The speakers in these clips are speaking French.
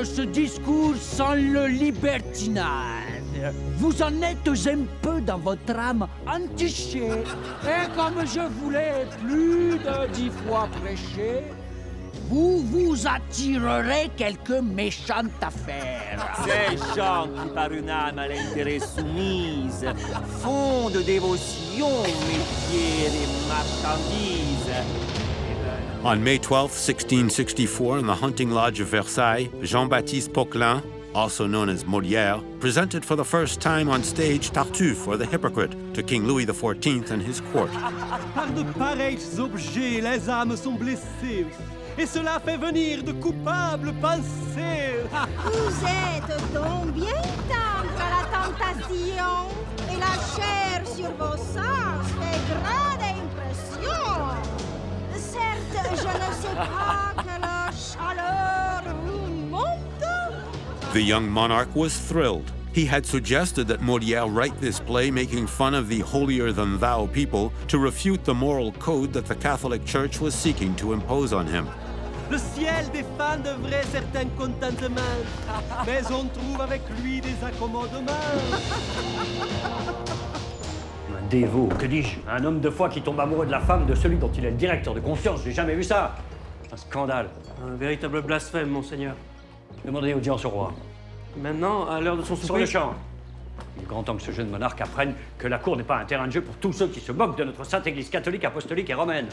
ce discours sans le libertinage. Vous en êtes un peu dans votre âme entichée. Et comme je vous l'ai plus de 10 fois prêché, vous vous attirerez quelques méchantes affaires. Ces gens qui, par une âme à l'intérêt soumise, font de dévotion métier et marchandises. On May 12, 1664, in the hunting lodge of Versailles, Jean-Baptiste Poquelin, also known as Molière, presented for the first time on stage Tartuffe, or the Hypocrite, to King Louis XIV and his court. Par de pareils objets, les âmes sont blessées. Et cela fait venir de coupables pensées. Vous êtes donc bien tendre à la tentation. Et la chair sur vos sens fait grande impression. Certes, je ne sais pas que la chaleur vous monte. The young monarch was thrilled. He had suggested that Molière write this play making fun of the holier-than-thou people to refute the moral code that the Catholic Church was seeking to impose on him. Le ciel défend de vrais certains contentements, mais on trouve avec lui des accommodements. Un dévot, que dis-je? Un homme de foi qui tombe amoureux de la femme de celui dont il est le directeur de conscience. J'ai jamais vu ça. Un scandale. Un véritable blasphème, monseigneur. Demandez audience au roi. Maintenant, à l'heure de son souper... Sur le champ. Il est grand temps que ce jeune monarque apprenne que la cour n'est pas un terrain de jeu pour tous ceux qui se moquent de notre sainte Église catholique, apostolique et romaine.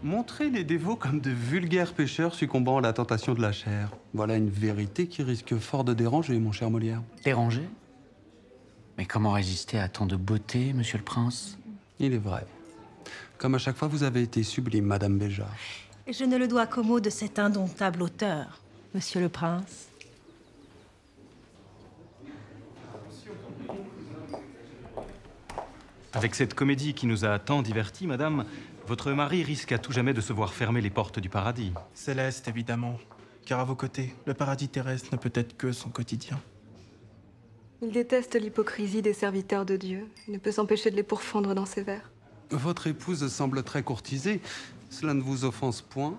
Montrer les dévots comme de vulgaires pécheurs succombant à la tentation de la chair. Voilà une vérité qui risque fort de déranger, mon cher Molière. Déranger? Mais comment résister à tant de beauté, monsieur le prince? Il est vrai. Comme à chaque fois, vous avez été sublime, Madame Béjart. Et je ne le dois qu'aux mots de cet indomptable auteur, monsieur le prince. Avec cette comédie qui nous a tant divertis, madame, votre mari risque à tout jamais de se voir fermer les portes du paradis. Céleste, évidemment. Car à vos côtés, le paradis terrestre ne peut être que son quotidien. Il déteste l'hypocrisie des serviteurs de Dieu. Il ne peut s'empêcher de les pourfendre dans ses vers. Votre épouse semble très courtisée. Cela ne vous offense point?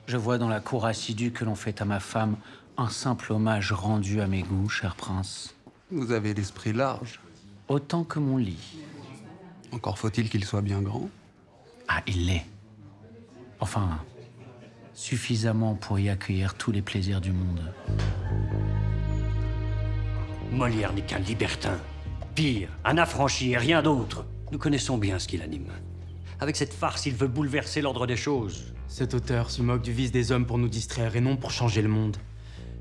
Je vois dans la cour assidue que l'on fait à ma femme un simple hommage rendu à mes goûts, cher prince. Vous avez l'esprit large. Autant que mon lit. Encore faut-il qu'il soit bien grand. Ah, il l'est. Enfin, suffisamment pour y accueillir tous les plaisirs du monde. Molière n'est qu'un libertin. Pire, un affranchi et rien d'autre. Nous connaissons bien ce qui l'anime. Avec cette farce, il veut bouleverser l'ordre des choses. Cet auteur se moque du vice des hommes pour nous distraire et non pour changer le monde.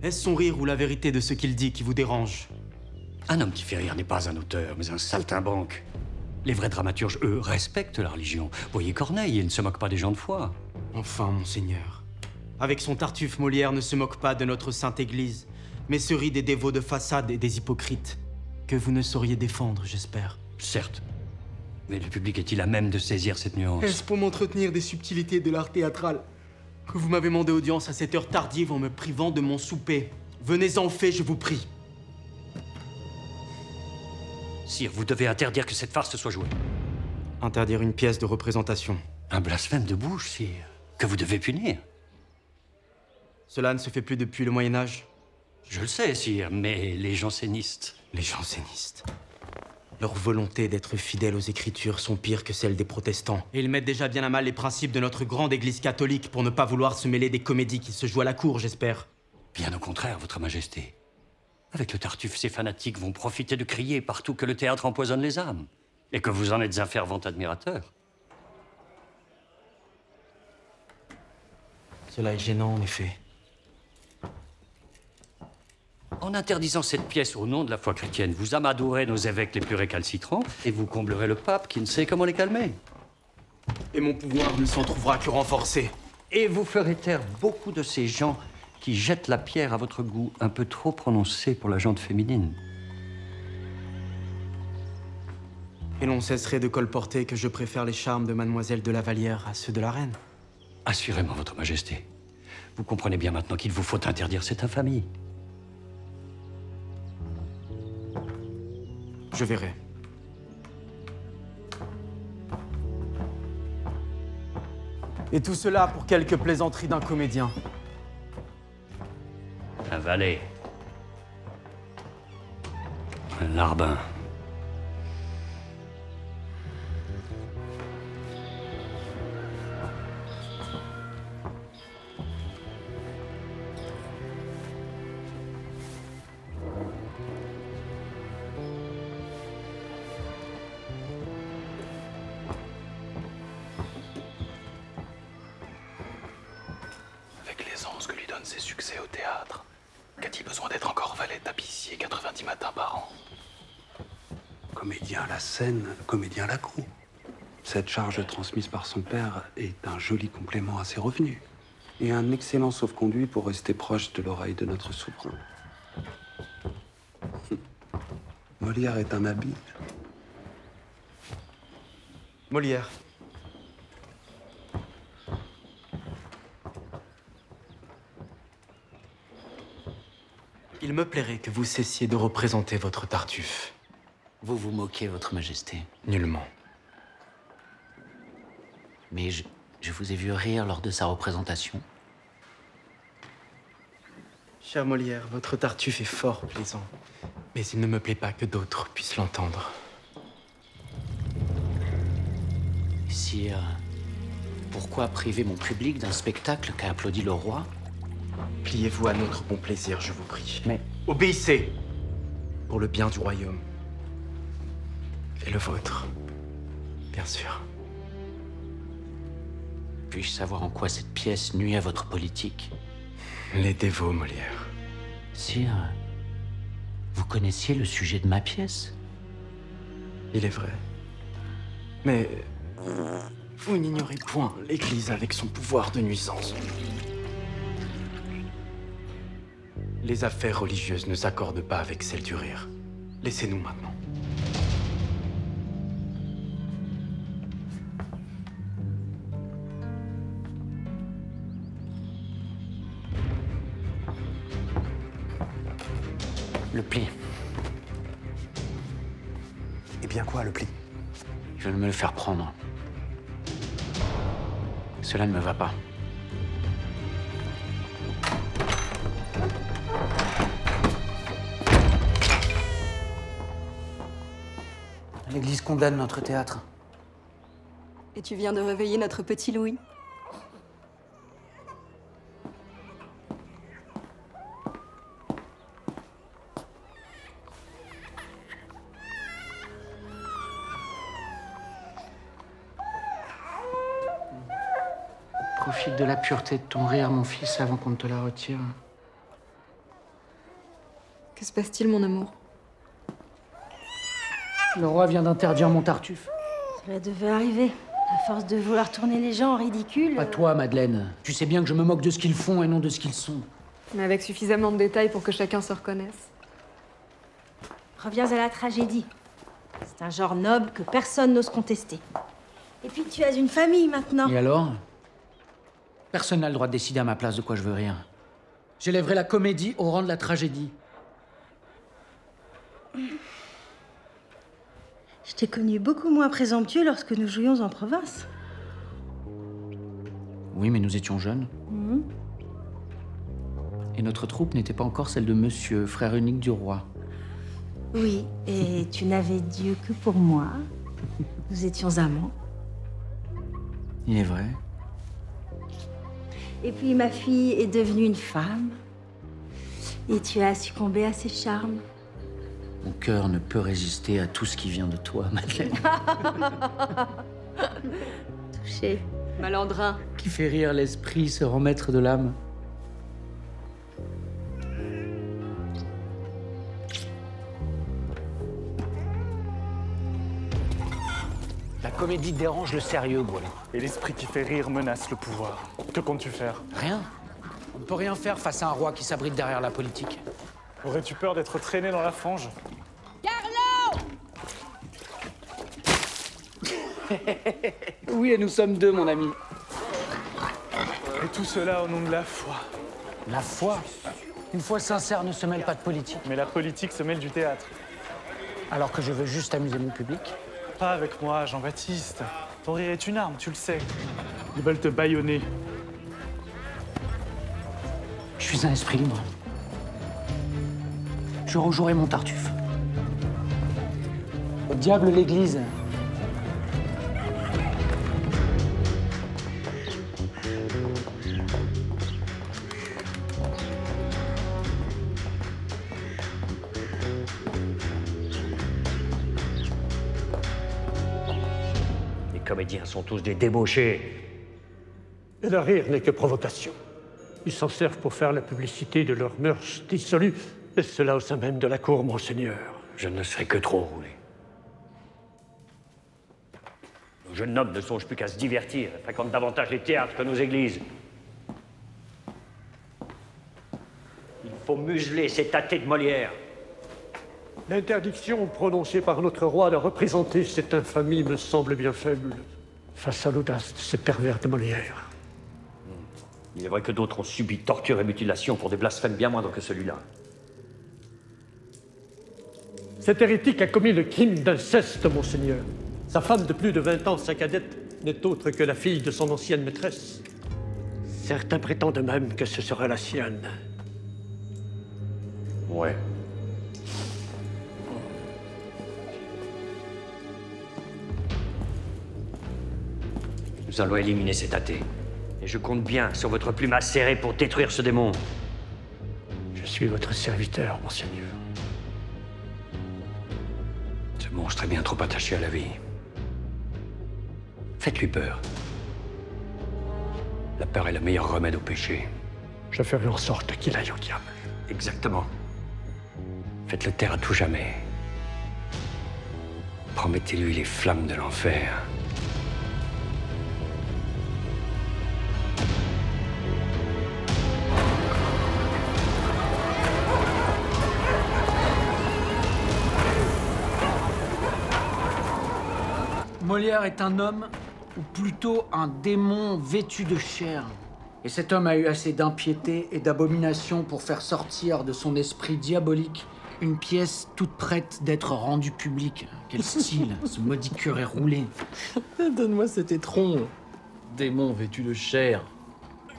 Est-ce son rire ou la vérité de ce qu'il dit qui vous dérange? Un homme qui fait rire n'est pas un auteur, mais un saltimbanque. Les vrais dramaturges, eux, respectent la religion. Voyez Corneille, il ne se moque pas des gens de foi. Enfin, monseigneur. Avec son Tartuffe, Molière ne se moque pas de notre sainte Église, mais se rit des dévots de façade et des hypocrites, que vous ne sauriez défendre, j'espère. Certes. Mais le public est-il à même de saisir cette nuance? Est-ce pour m'entretenir des subtilités de l'art théâtral que vous m'avez demandé audience à cette heure tardive en me privant de mon souper? Venez en fait, je vous prie. Sire, vous devez interdire que cette farce soit jouée. Interdire une pièce de représentation. Un blasphème de bouche, sire, que vous devez punir. Cela ne se fait plus depuis le Moyen-Âge. Je le sais, sire, mais les jansénistes... Les jansénistes. Leur volonté d'être fidèles aux Écritures sont pires que celles des protestants. Et ils mettent déjà bien à mal les principes de notre grande Église catholique pour ne pas vouloir se mêler des comédies qui se jouent à la cour, j'espère. Bien au contraire, votre majesté. Avec le Tartuffe, ces fanatiques vont profiter de crier partout que le théâtre empoisonne les âmes. Et que vous en êtes un fervent admirateur. Cela est gênant, en effet. En interdisant cette pièce au nom de la foi chrétienne, vous amadouerez nos évêques les plus récalcitrants et vous comblerez le pape qui ne sait comment les calmer. Et mon pouvoir ne s'en trouvera que renforcé. Et vous ferez taire beaucoup de ces gens qui jettent la pierre à votre goût un peu trop prononcé pour la jante féminine. Et l'on cesserait de colporter que je préfère les charmes de Mademoiselle de la Vallière à ceux de la reine. Assurément, votre majesté. Vous comprenez bien maintenant qu'il vous faut interdire cette infamie. Je verrai. Et tout cela pour quelques plaisanteries d'un comédien. valet. Un larbin. Que lui donnent ses succès au théâtre. Qu'a-t-il besoin d'être encore valet tapissier 90 matins par an? Comédien à la scène, comédien à la cour. Cette charge transmise par son père est un joli complément à ses revenus. Et un excellent sauf-conduit pour rester proche de l'oreille de notre souverain. Molière est un habile. Molière. Il me plairait que vous cessiez de représenter votre Tartuffe. Vous vous moquez, Votre Majesté. Nullement. Mais je vous ai vu rire lors de sa représentation. Cher Molière, votre Tartuffe est fort plaisant. Mais il ne me plaît pas que d'autres puissent l'entendre. Sire, pourquoi priver mon public d'un spectacle qu'a applaudi le roi? Pliez-vous à notre bon plaisir, je vous prie. Mais... Obéissez! Pour le bien du royaume. Et le vôtre, bien sûr. Puis-je savoir en quoi cette pièce nuit à votre politique? Les dévots, Molière. Sire, vous connaissiez le sujet de ma pièce? Il est vrai. Mais vous n'ignorez point l'Église avec son pouvoir de nuisance. Les affaires religieuses ne s'accordent pas avec celles du rire. Laissez-nous maintenant. Le pli. Eh bien quoi, le pli? Je vais me le faire prendre. Cela ne me va pas. L'Église condamne notre théâtre. Et tu viens de réveiller notre petit Louis. Profite de la pureté de ton rire, mon fils, avant qu'on ne te la retire. Que se passe-t-il, mon amour? Le roi vient d'interdire mon Tartuffe. Cela devait arriver. À force de vouloir tourner les gens en ridicule... Pas toi, Madeleine. Tu sais bien que je me moque de ce qu'ils font et non de ce qu'ils sont. Mais avec suffisamment de détails pour que chacun se reconnaisse. Reviens à la tragédie. C'est un genre noble que personne n'ose contester. Et puis tu as une famille maintenant. Et alors? Personne n'a le droit de décider à ma place de quoi je veux rire. J'élèverai la comédie au rang de la tragédie. Je t'ai connu beaucoup moins présomptueux lorsque nous jouions en province. Oui, mais nous étions jeunes. Et notre troupe n'était pas encore celle de Monsieur, frère unique du roi. Oui, et tu n'avais Dieu que pour moi. Nous étions amants. Il est vrai. Et puis ma fille est devenue une femme. Et tu as succombé à ses charmes. Mon cœur ne peut résister à tout ce qui vient de toi, Madeleine. Touché. Malandrin. Qui fait rire l'esprit se rend maître de l'âme. La comédie dérange le sérieux, voilà. Et l'esprit qui fait rire menace le pouvoir. Que comptes-tu faire? Rien. On ne peut rien faire face à un roi qui s'abrite derrière la politique. Aurais-tu peur d'être traîné dans la fange? Carlo! Oui, et nous sommes deux, mon ami. Et tout cela au nom de la foi. La foi? Une foi sincère ne se mêle pas de politique. Mais la politique se mêle du théâtre. Alors que je veux juste amuser mon public. Pas avec moi, Jean-Baptiste. Ton rire est une arme, tu le sais. Ils veulent te bâillonner. Je suis un esprit libre. je rejouerai mon Tartuffe. Au diable l'église. Les comédiens sont tous des débauchés. Et le rire n'est que provocation. Ils s'en servent pour faire la publicité de leurs mœurs dissolues, et cela au sein même de la cour, monseigneur. Je ne serai que trop roulé. Nos jeunes hommes ne songent plus qu'à se divertir et fréquentent davantage les théâtres que nos églises. Il faut museler ces tâtés de Molière. L'interdiction prononcée par notre roi de représenter cette infamie me semble bien faible face à l'audace de ces pervers de Molière. Il est vrai que d'autres ont subi torture et mutilation pour des blasphèmes bien moindres que celui-là. Cet hérétique a commis le crime d'inceste, monseigneur. Sa femme de plus de 20 ans, sa cadette, n'est autre que la fille de son ancienne maîtresse. Certains prétendent même que ce sera la sienne. Ouais. Nous allons éliminer cet athée. Et je compte bien sur votre plume acérée pour détruire ce démon. Je suis votre serviteur, monseigneur. Ce monstre est bien trop attaché à la vie. Faites-lui peur. La peur est le meilleur remède au péché. Je ferai en sorte qu'il aille au diable. Exactement. Faites-le taire à tout jamais. Promettez-lui les flammes de l'enfer. Molière est un homme, ou plutôt un démon vêtu de chair. Et cet homme a eu assez d'impiété et d'abomination pour faire sortir de son esprit diabolique une pièce toute prête d'être rendue publique. Quel style, ce maudit curé roulé. Donne-moi cet étron, démon vêtu de chair.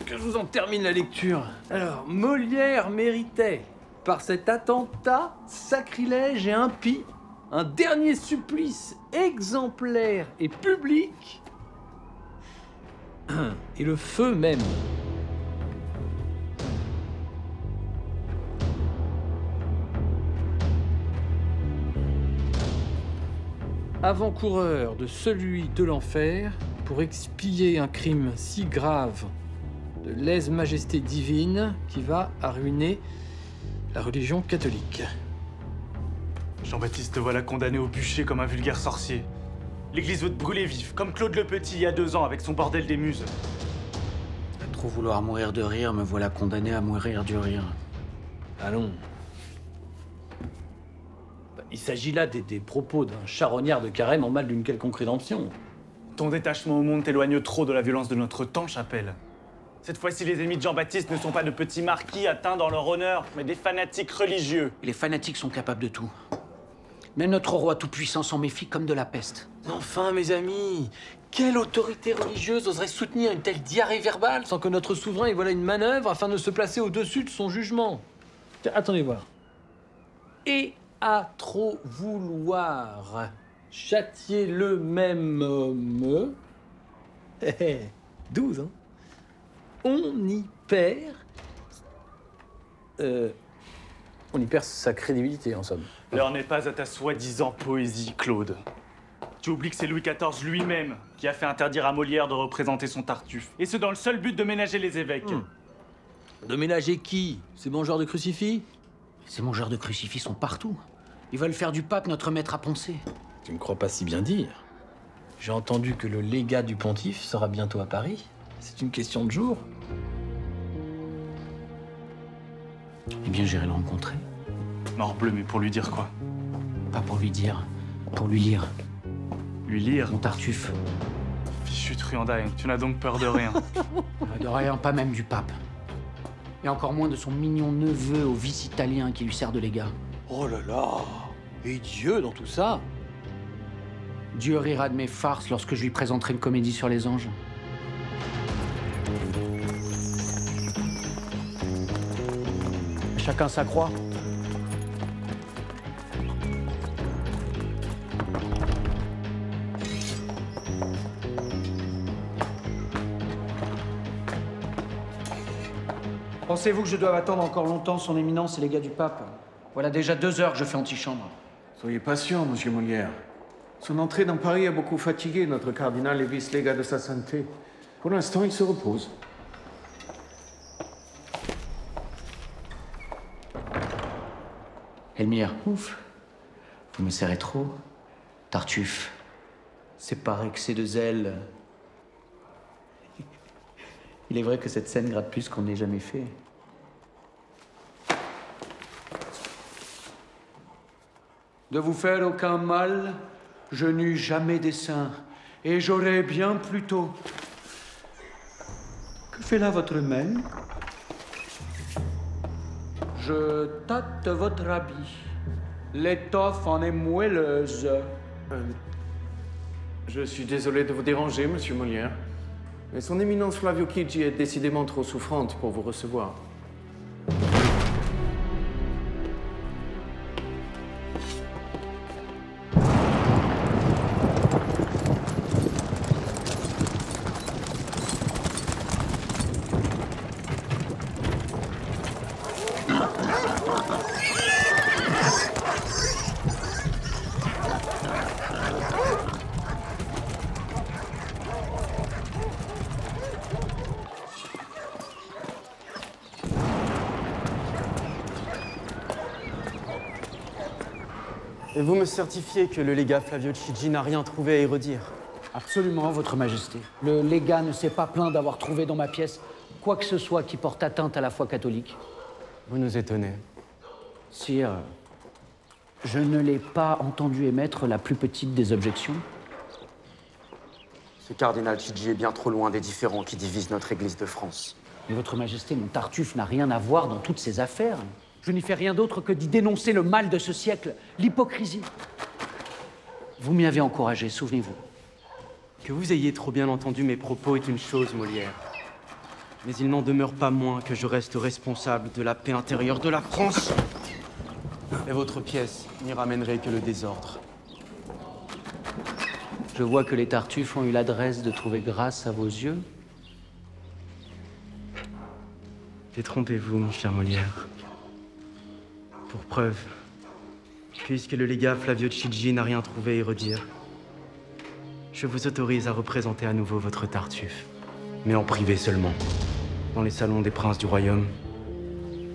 Que je vous en termine la lecture. Alors, Molière méritait, par cet attentat, sacrilège et impie, un dernier supplice exemplaire et public, et le feu même. Avant-coureur de celui de l'enfer, pour expier un crime si grave de lèse-majesté divine qui va à ruiner la religion catholique. Jean-Baptiste te voilà condamné au bûcher comme un vulgaire sorcier. L'église veut te brûler vif, comme Claude le Petit il y a 2 ans avec son bordel des muses. À trop vouloir mourir de rire, me voilà condamné à mourir du rire. Allons. Il s'agit là des propos d'un charognard de carême en mal d'une quelconque rédemption. Ton détachement au monde t'éloigne trop de la violence de notre temps, Chapelle. Cette fois-ci, les ennemis de Jean-Baptiste ne sont pas de petits marquis atteints dans leur honneur, mais des fanatiques religieux. Et les fanatiques sont capables de tout. Même notre roi tout-puissant s'en méfie comme de la peste. Enfin, mes amis, quelle autorité religieuse oserait soutenir une telle diarrhée verbale sans que notre souverain y voilà une manœuvre afin de se placer au-dessus de son jugement? Tiens, attendez voir. Et à trop vouloir châtier le même homme... 12, hein? On y perd sa crédibilité, en somme. L'heure n'est pas à ta soi-disant poésie, Claude. Tu oublies que c'est Louis XIV lui-même qui a fait interdire à Molière de représenter son Tartuffe. Et ce dans le seul but de ménager les évêques. De ménager qui? Ces mangeurs de crucifix? Ces mangeurs de crucifix sont partout. Ils veulent faire du pape notre maître à poncer. Tu ne crois pas si bien dire. J'ai entendu que le légat du pontife sera bientôt à Paris. C'est une question de jour. Eh bien, j'irai le rencontrer. Morbleu, mais pour lui dire quoi? Pas pour lui dire, pour lui lire. Lui lire? Mon Tartuffe. Fichu truandaille, tu n'as donc peur de rien? De rien, pas même du pape. Et encore moins de son mignon neveu au vice italien qui lui sert de légat. Oh là là! Et Dieu dans tout ça? Dieu rira de mes farces lorsque je lui présenterai une comédie sur les anges. Chacun sa croix. Pensez-vous que je dois attendre encore longtemps son éminence et les gars du pape? Voilà déjà 2 heures que je fais antichambre. Soyez patient, monsieur Molière. Son entrée dans Paris a beaucoup fatigué notre cardinal et vice-légat de sa santé. Pour l'instant, il se repose. Elmire, ouf. Vous me serrez trop. Tartuffe, c'est par excès de zèle. Il est vrai que cette scène gratte plus qu'on n'ait jamais fait. De vous faire aucun mal, je n'eus jamais dessein, et j'aurais bien plus tôt. Que fait là votre main? Je tâte votre habit. L'étoffe en est moelleuse. Je suis désolé de vous déranger, monsieur Molière. Mais son éminence Flavio Chigi est décidément trop souffrante pour vous recevoir. Et vous me certifiez que le légat Flavio Chigi n'a rien trouvé à y redire? Absolument, votre majesté. Le légat ne s'est pas plaint d'avoir trouvé dans ma pièce quoi que ce soit qui porte atteinte à la foi catholique. Vous nous étonnez. Sire, je ne l'ai pas entendu émettre la plus petite des objections. Ce cardinal Chigi est bien trop loin des différends qui divisent notre Église de France. Mais votre majesté, mon Tartuffe n'a rien à voir dans toutes ces affaires. Je n'y fais rien d'autre que d'y dénoncer le mal de ce siècle, l'hypocrisie. Vous m'y avez encouragé, souvenez-vous. Que vous ayez trop bien entendu mes propos est une chose, Molière. Mais il n'en demeure pas moins que je reste responsable de la paix intérieure de la France. Et votre pièce n'y ramènerait que le désordre. Je vois que les Tartuffes ont eu l'adresse de trouver grâce à vos yeux. Détrompez-vous, mon cher Molière. Pour preuve, puisque le légat Flavio Chigi n'a rien trouvé à y redire, je vous autorise à représenter à nouveau votre Tartuffe, mais en privé seulement, dans les salons des princes du royaume.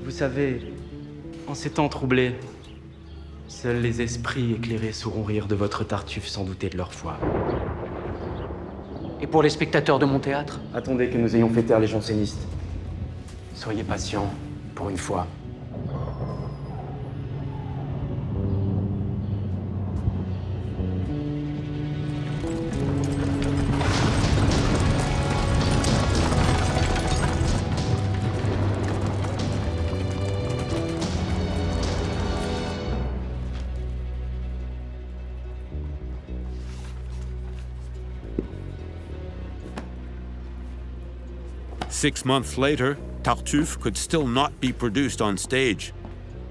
Vous savez, en ces temps troublés, seuls les esprits éclairés sauront rire de votre Tartuffe sans douter de leur foi. Et pour les spectateurs de mon théâtre? Attendez que nous ayons fait taire les jansénistes. Soyez patients, pour une fois. Six months later, Tartuffe could still not be produced on stage.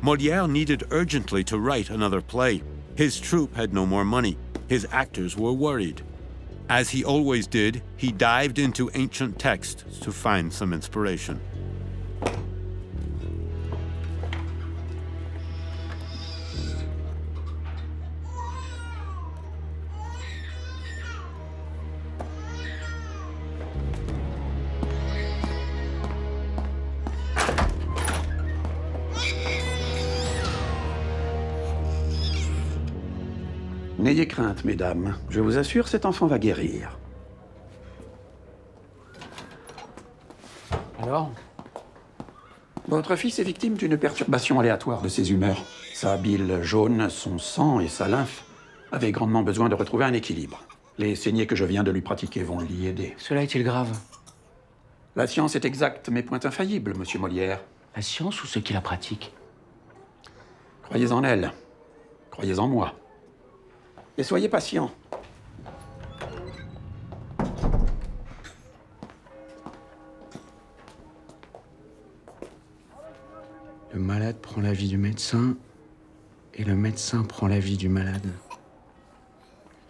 Molière needed urgently to write another play. His troupe had no more money. His actors were worried. As he always did, he dived into ancient texts to find some inspiration. N'ayez crainte, mesdames. Je vous assure, cet enfant va guérir. Alors? Votre fils est victime d'une perturbation aléatoire de ses humeurs. Sa bile jaune, son sang et sa lymphe avaient grandement besoin de retrouver un équilibre. Les saignées que je viens de lui pratiquer vont l'y aider. Cela est-il grave? La science est exacte, mais point infaillible, monsieur Molière. La science ou ceux qui la pratiquent? Croyez en elle. Croyez en moi. Et soyez patient. Le malade prend la vie du médecin, et le médecin prend la vie du malade.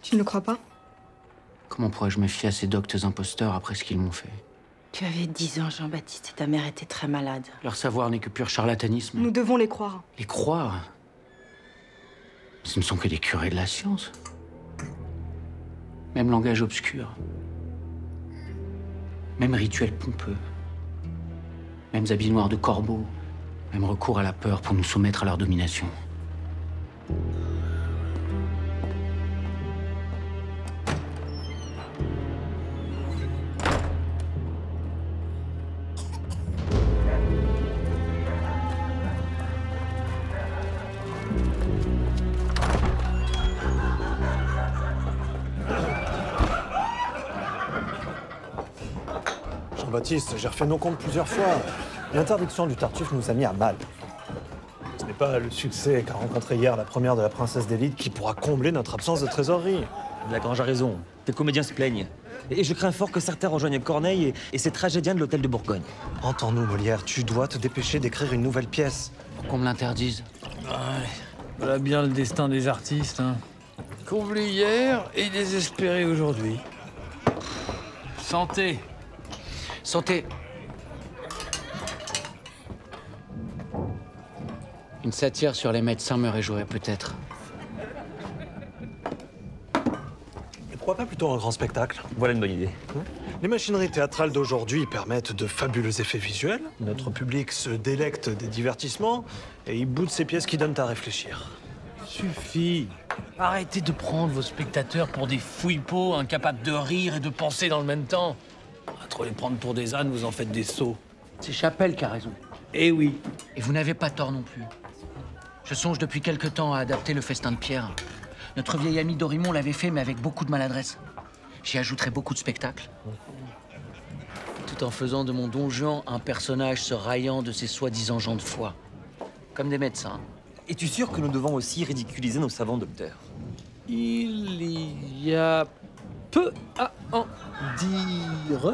Tu ne le crois pas? Comment pourrais-je me fier à ces doctes imposteurs après ce qu'ils m'ont fait? Tu avais 10 ans, Jean-Baptiste, et ta mère était très malade. Leur savoir n'est que pur charlatanisme. Nous devons les croire. Les croire? Ce ne sont que des curés de la science. Même langage obscur. Même rituel pompeux. Mêmes habits noirs de corbeaux. Même recours à la peur pour nous soumettre à leur domination. Jean-Baptiste, j'ai refait nos comptes plusieurs fois. L'interdiction du Tartuffe nous a mis à mal. Ce n'est pas le succès qu'a rencontré hier la première de la princesse d'élite qui pourra combler notre absence de trésorerie. Lagrange a raison. Tes comédiens se plaignent. Et je crains fort que certains rejoignent Corneille et ces tragédiens de l'hôtel de Bourgogne. Entends-nous, Molière, tu dois te dépêcher d'écrire une nouvelle pièce. Pour qu'on me l'interdise. Voilà bien le destin des artistes. Hein. Comblé hier et désespéré aujourd'hui. Santé. Santé. Une satire sur les médecins me réjouirait peut-être. Et pourquoi pas plutôt un grand spectacle? Voilà une bonne idée. Les machineries théâtrales d'aujourd'hui permettent de fabuleux effets visuels. Notre public se délecte des divertissements et il boude ces pièces qui donnent à réfléchir. Suffit. Arrêtez de prendre vos spectateurs pour des fouille-pots incapables de rire et de penser dans le même temps. À trop les prendre pour des ânes, vous en faites des sots. C'est Chapelle qui a raison. Eh oui. Et vous n'avez pas tort non plus. Je songe depuis quelque temps à adapter le festin de Pierre. Notre vieil ami Dorimon l'avait fait, mais avec beaucoup de maladresse. J'y ajouterai beaucoup de spectacles. Tout en faisant de mon Don Juan un personnage se raillant de ses soi-disant gens de foi. Comme des médecins. Es-tu sûr que nous devons aussi ridiculiser nos savants docteurs? Il y a peu à en dire,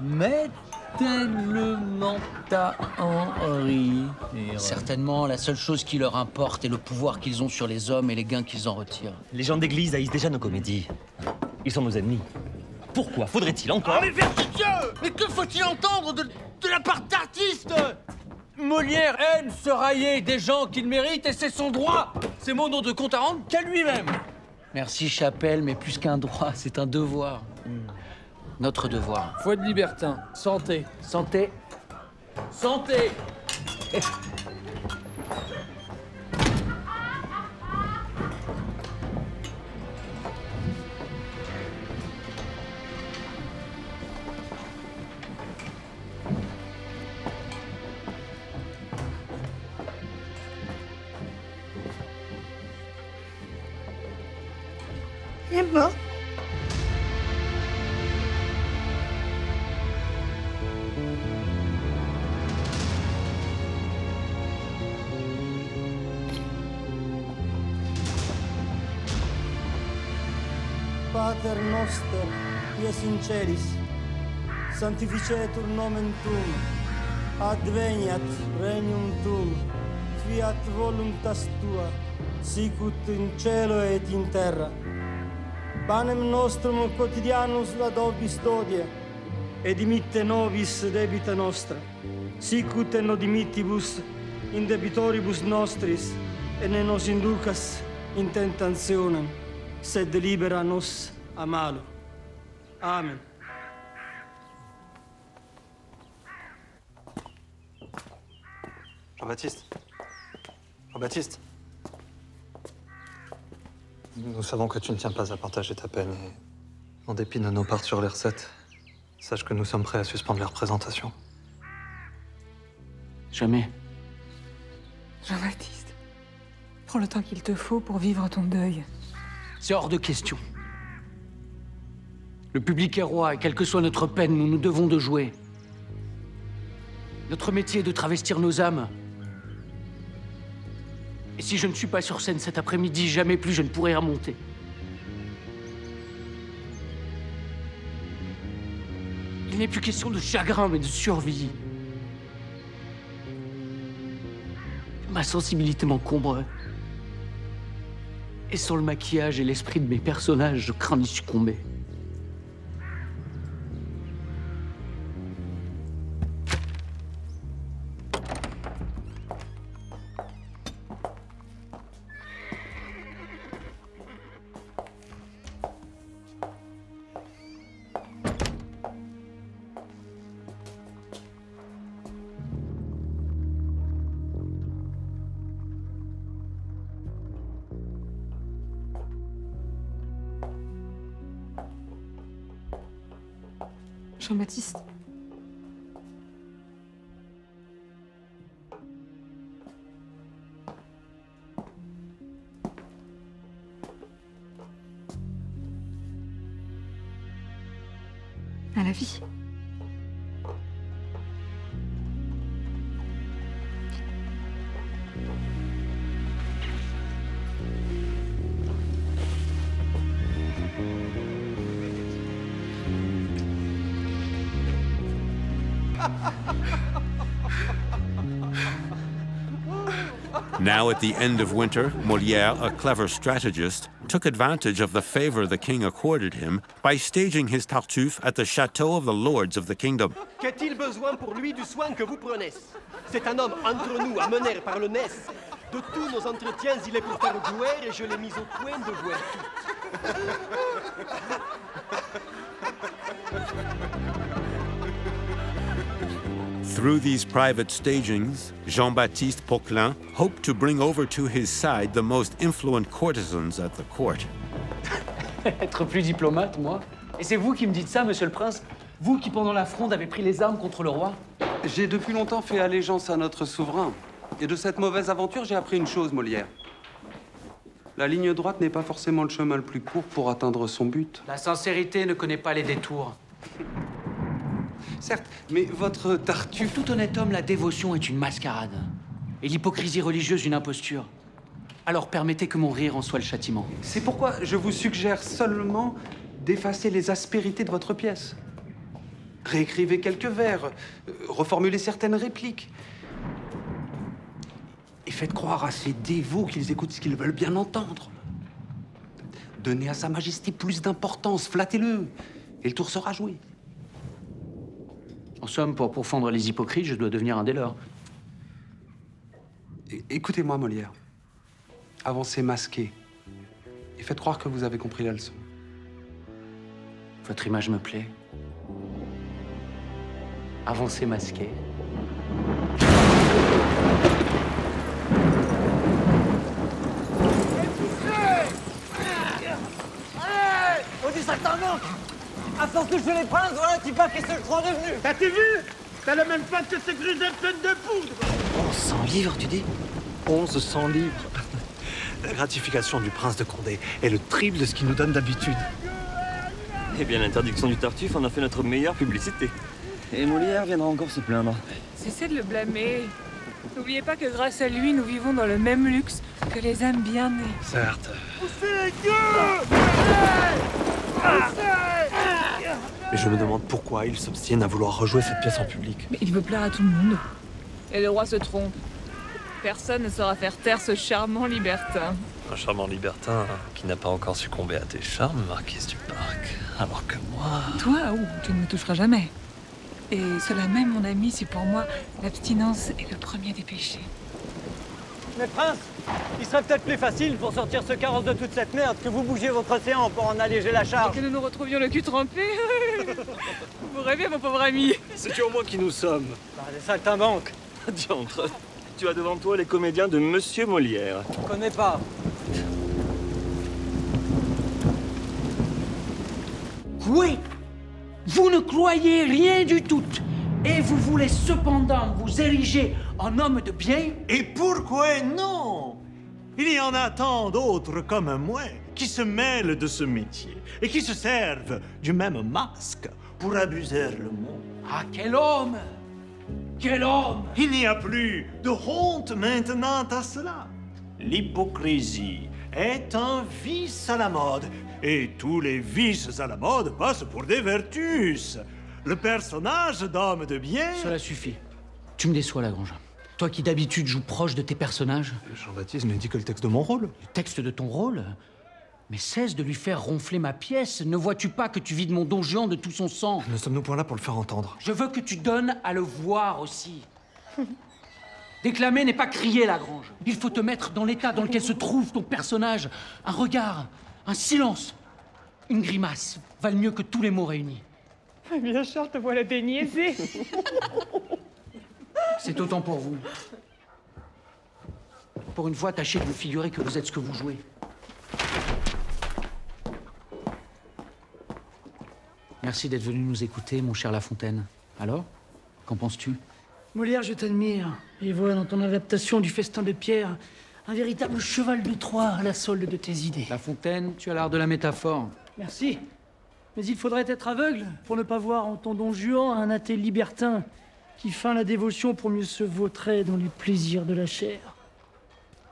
mais tellement à en rire. Certainement, la seule chose qui leur importe est le pouvoir qu'ils ont sur les hommes et les gains qu'ils en retirent. Les gens d'église haïssent déjà nos comédies. Ils sont nos ennemis. Pourquoi faudrait-il encore... Ah mais vertueux! Mais que faut-il entendre de la part d'artistes? Molière aime se railler des gens qu'il mérite et c'est son droit. C'est mon nom de compte à rendre qu'à lui-même. Merci Chapelle, mais plus qu'un droit, c'est un devoir. Notre devoir. Foi de libertin. Santé. Santé. Santé. Il est mort. Pater noster, qui es in celis, sanctificetur nomen tuum, adveniat regnum tuum, fiat voluntas tua, sicut in cielo et in terra. Panem nostrum quotidianus da nobis hodie, et dimitte nobis debita nostra, sicut et nodimitibus in debitoribus nostris, et ne nos inducas in tentationem, sed libera nos a malo. Amen. Jean-Baptiste. Jean-Baptiste. Nous savons que tu ne tiens pas à partager ta peine et, en dépit de nos parts sur les recettes, sache que nous sommes prêts à suspendre les représentations. Jamais. Jean-Baptiste, prends le temps qu'il te faut pour vivre ton deuil. C'est hors de question. Le public est roi, et quelle que soit notre peine, nous nous devons de jouer. Notre métier est de travestir nos âmes. Et si je ne suis pas sur scène cet après-midi, jamais plus je ne pourrai remonter. Il n'est plus question de chagrin, mais de survie. Ma sensibilité m'encombre. Et sans le maquillage et l'esprit de mes personnages, je crains d'y succomber. Jean-Baptiste. À la vie. Now, at the end of winter, Molière, a clever strategist, took advantage of the favor the king accorded him by staging his Tartuffe at the château of the lords of the kingdom. Qu'a-t-il besoin pour lui du soin que vous prenez? C'est un homme entre nous, à mener par le nez. De tous nos entretiens, il est pour faire jouer et je l'ai mis au point de voir Through these private stagings, Jean-Baptiste Poquelin hoped to bring over to his side the most influent courtesans at the court. Être plus diplomate, moi? Et c'est vous qui me dites ça, monsieur le prince? Vous qui, pendant la Fronde, avez pris les armes contre le roi? J'ai depuis longtemps fait allégeance à notre souverain. Et de cette mauvaise aventure, j'ai appris une chose, Molière. La ligne droite n'est pas forcément le chemin le plus court pour atteindre son but. La sincérité ne connaît pas les détours. Certes, mais votre Tartuffe... Tout honnête homme, la dévotion est une mascarade. Et l'hypocrisie religieuse une imposture. Alors permettez que mon rire en soit le châtiment. C'est pourquoi je vous suggère seulement d'effacer les aspérités de votre pièce. Réécrivez quelques vers, reformulez certaines répliques. Et faites croire à ces dévots qu'ils écoutent ce qu'ils veulent bien entendre. Donnez à Sa Majesté plus d'importance, flattez-le, et le tour sera joué. En somme, pour pourfendre les hypocrites, je dois devenir un des leurs. Écoutez-moi, Molière. Avancez masqué. Et faites croire que vous avez compris la leçon. Votre image me plaît. Avancez masqué. On dit ça que t'en manques. À force de jouer les princes, voilà un petit pas qui se croit devenu. T'as-tu vu? T'as le même pas que ces grisettes pleines de poudre. 1100 livres, tu dis? 1100 livres. La gratification du prince de Condé est le triple de ce qu'il nous donne d'habitude. Eh bien, l'interdiction du Tartuffe en a fait notre meilleure publicité. Et Molière viendra encore se plaindre. Cessez de le blâmer. N'oubliez pas que grâce à lui, nous vivons dans le même luxe que les âmes bien nées. Certes. Poussez les gueux! Mais je me demande pourquoi il s'obstine à vouloir rejouer cette pièce en public. Mais il veut plaire à tout le monde. Et le roi se trompe. Personne ne saura faire taire ce charmant libertin. Un charmant libertin qui n'a pas encore succombé à tes charmes, marquise du Parc. Alors que moi... Toi, tu ne me toucheras jamais. Et cela même, mon ami, c'est pour moi, l'abstinence est le premier des péchés. Mais prince, il serait peut-être plus facile pour sortir ce carrosse de toute cette merde que vous bougiez votre océan pour en alléger la charge. Et que nous nous retrouvions le cul trempé. Vous rêvez, mon pauvre ami. C'est au moins qui nous sommes. Des saltimbanques. Diantre, tu as devant toi les comédiens de Monsieur Molière. Je connais pas. Oui, vous ne croyez rien du tout. Et vous voulez cependant vous ériger en homme de bien? Et pourquoi non? Il y en a tant d'autres comme moi qui se mêlent de ce métier et qui se servent du même masque pour abuser le monde. Ah, quel homme! Quel homme! Il n'y a plus de honte maintenant à cela. L'hypocrisie est un vice à la mode et tous les vices à la mode passent pour des vertus. Le personnage d'homme de bien... Cela suffit. Tu me déçois, Lagrange. Toi qui d'habitude joues proche de tes personnages. Jean-Baptiste ne dit que le texte de mon rôle. Le texte de ton rôle? Mais cesse de lui faire ronfler ma pièce. Ne vois-tu pas que tu vides mon don Juan de tout son sang? Ne sommes-nous point là pour le faire entendre? Je veux que tu donnes à le voir aussi. Déclamer n'est pas crier, Lagrange. Il faut te mettre dans l'état dans lequel se trouve ton personnage. Un regard, un silence, une grimace valent mieux que tous les mots réunis. Eh bien, Charles, te voilà déniaisé. C'est autant pour vous. Pour une fois, tâchez de vous figurer que vous êtes ce que vous jouez. Mais Merci d'être venu nous écouter, mon cher La Fontaine. Alors, qu'en penses-tu? Molière, je t'admire. Et vois dans ton adaptation du Festin de Pierre un véritable cheval de Troie à la solde de tes idées. La Fontaine, tu as l'art de la métaphore. Merci. Mais il faudrait être aveugle pour ne pas voir en ton Don Juan un athée libertin qui feint la dévotion pour mieux se vautrer dans les plaisirs de la chair.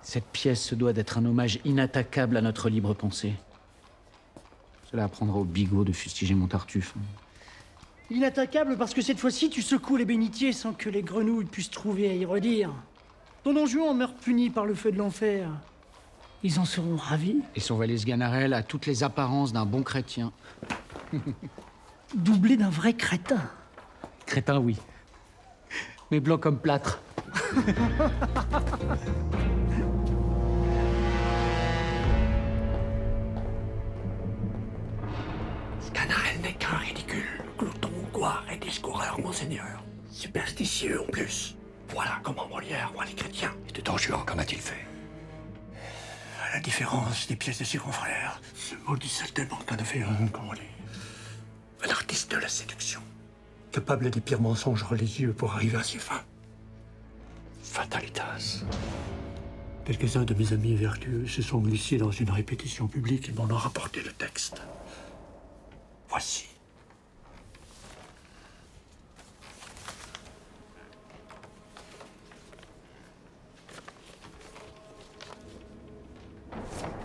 Cette pièce se doit d'être un hommage inattaquable à notre libre pensée. Cela apprendra au bigot de fustiger mon Tartuffe. Inattaquable parce que cette fois-ci, tu secoues les bénitiers sans que les grenouilles puissent trouver à y redire. Ton Don Juan meurt puni par le feu de l'enfer. Ils en seront ravis. Et son valise Ganarelle a toutes les apparences d'un bon chrétien. Doublé d'un vrai crétin. Crétin, oui. Mais blanc comme plâtre. Ganarelle n'est qu'un ridicule, glouton, gouard et discoureur, monseigneur. Superstitieux en plus. Voilà comment Molière voit les chrétiens. Et de Don Juan, qu'en a-t-il fait? À la différence des pièces de ses confrères, ce maudit tellement qu'en a fait un, comment dire, un artiste de la séduction, capable des pires mensonges religieux pour arriver à ses fins. Fatalitas. Quelques-uns de mes amis vertueux se sont glissés dans une répétition publique et m'en ont rapporté le texte. Voici.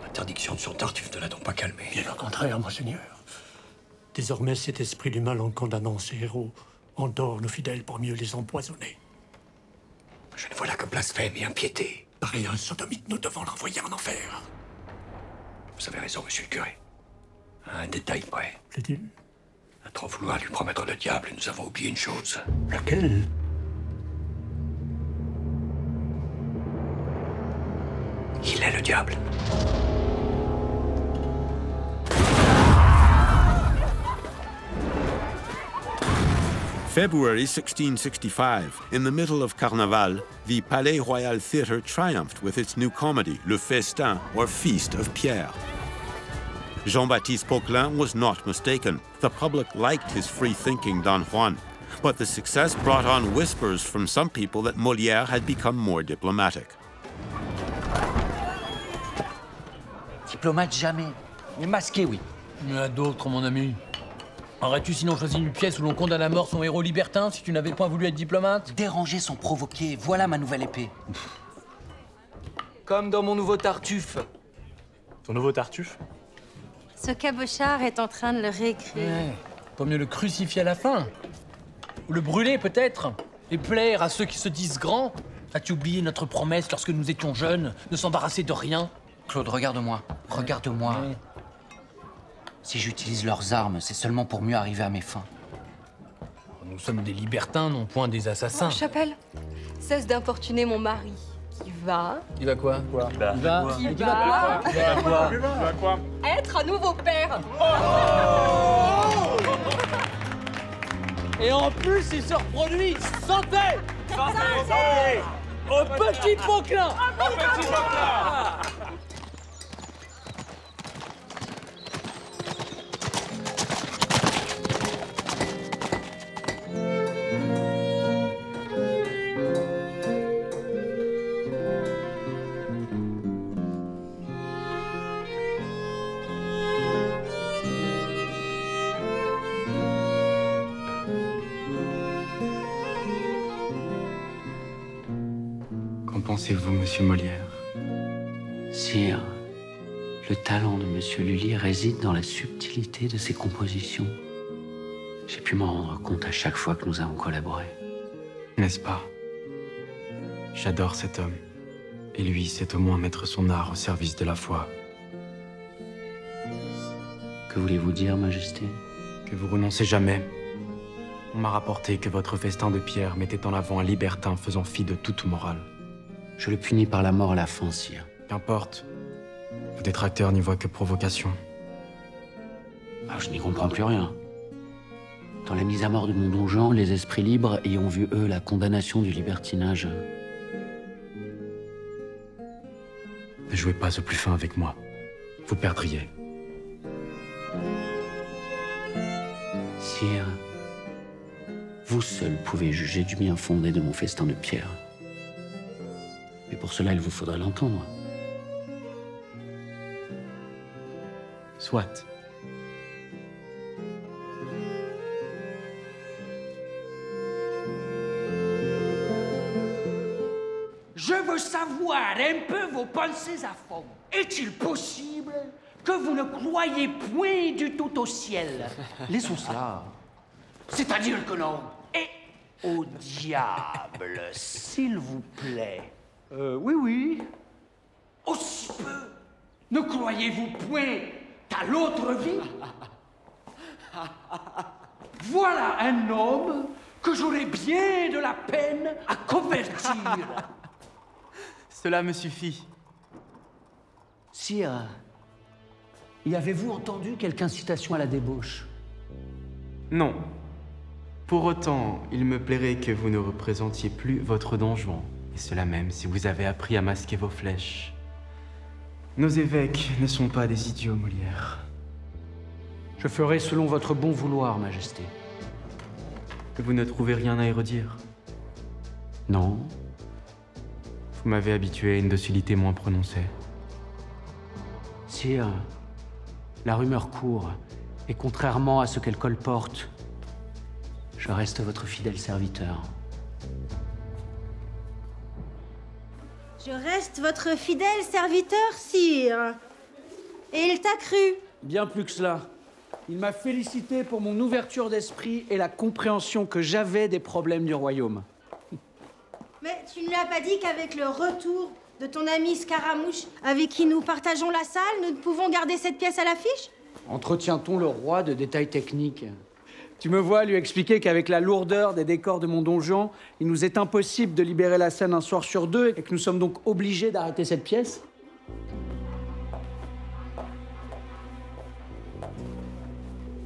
L'interdiction de son Tartuffe ne l'a donc pas calmé. Bien au contraire, monseigneur. Désormais, cet esprit du mal, en condamnant ses héros, endort nos fidèles pour mieux les empoisonner. Je ne vois là que blasphème et impiété. Pareil à un sodomite, nous devons l'envoyer en enfer. Vous avez raison, monsieur le curé. À un détail près. Plaît-il? À trop vouloir lui promettre le diable, nous avons oublié une chose. Laquelle? Il est le diable. February 1665, in the middle of Carnaval, the Palais Royal Theatre triumphed with its new comedy, Le Festin, or Feast of Pierre. Jean-Baptiste Poquelin was not mistaken. The public liked his free-thinking Don Juan, but the success brought on whispers from some people that Molière had become more diplomatic. Diplomate jamais, mais masqué, oui. Il y en a d'autres, mon ami. Aurais-tu sinon choisi une pièce où l'on condamne à mort son héros libertin si tu n'avais pas voulu être diplomate? Déranger sans provoquer, voilà ma nouvelle épée. Comme dans mon nouveau Tartuffe. Ton nouveau Tartuffe? Ce cabochard est en train de le réécrire. Ouais. Pas mieux le crucifier à la fin. Ou le brûler, peut-être. Et plaire à ceux qui se disent grands. As-tu oublié notre promesse lorsque nous étions jeunes, de s'embarrasser de rien? Claude, regarde-moi. Regarde-moi. Ouais. Si j'utilise leurs armes, c'est seulement pour mieux arriver à mes fins. Nous sommes des libertins, non point des assassins. Chapelle, cesse d'importuner mon mari. Qui va... Il va quoi? Qui va quoi? Être un nouveau père. Et en plus, il se reproduit. Santé! Santé! Au petit Poquelin! Au petit Poquelin! Qu'en pensez-vous, monsieur Molière? Sire, le talent de Monsieur Lully réside dans la subtilité de ses compositions. J'ai pu m'en rendre compte à chaque fois que nous avons collaboré. N'est-ce pas? J'adore cet homme. Et lui sait au moins mettre son art au service de la foi. Que voulez-vous dire, Majesté? Que vous renoncez jamais. On m'a rapporté que votre festin de pierre mettait en avant un libertin faisant fi de toute morale. Je le punis par la mort à la fin, sire. Qu'importe. Vos détracteurs n'y voient que provocation. Ah, je n'y comprends plus rien. Dans la mise à mort de mon donjon, les esprits libres ayant vu, eux, la condamnation du libertinage. Ne jouez pas au plus fin avec moi. Vous perdriez. Sire, vous seul pouvez juger du bien fondé de mon festin de pierre. Mais pour cela, il vous faudra l'entendre. Soit. Je veux savoir un peu vos pensées à fond. Est-il possible que vous ne croyez point du tout au ciel? Laissons cela. C'est-à-dire que non. Et au diable, s'il vous plaît. Oui, oui. Aussi peu. Ne croyez-vous point à l'autre vie? Voilà un homme que j'aurais bien de la peine à convertir. Cela me suffit. Sire, y avez-vous entendu quelque incitation à la débauche? Non. Pour autant, il me plairait que vous ne représentiez plus votre don Juan. Et cela même si vous avez appris à masquer vos flèches. Nos évêques ne sont pas des idiots, Molière. Je ferai selon votre bon vouloir, Majesté. Vous ne trouvez rien à y redire? Non. Vous m'avez habitué à une docilité moins prononcée. Sire, la rumeur court, et contrairement à ce qu'elle colporte, je reste votre fidèle serviteur. Je reste votre fidèle serviteur, sire. Et il t'a cru. Bien plus que cela. Il m'a félicité pour mon ouverture d'esprit et la compréhension que j'avais des problèmes du royaume. Mais tu ne lui as pas dit qu'avec le retour de ton ami Scaramouche, avec qui nous partageons la salle, nous ne pouvons garder cette pièce à l'affiche? Entretient-on le roi de détails techniques? Tu me vois lui expliquer qu'avec la lourdeur des décors de mon donjon, il nous est impossible de libérer la scène un soir sur deux et que nous sommes donc obligés d'arrêter cette pièce?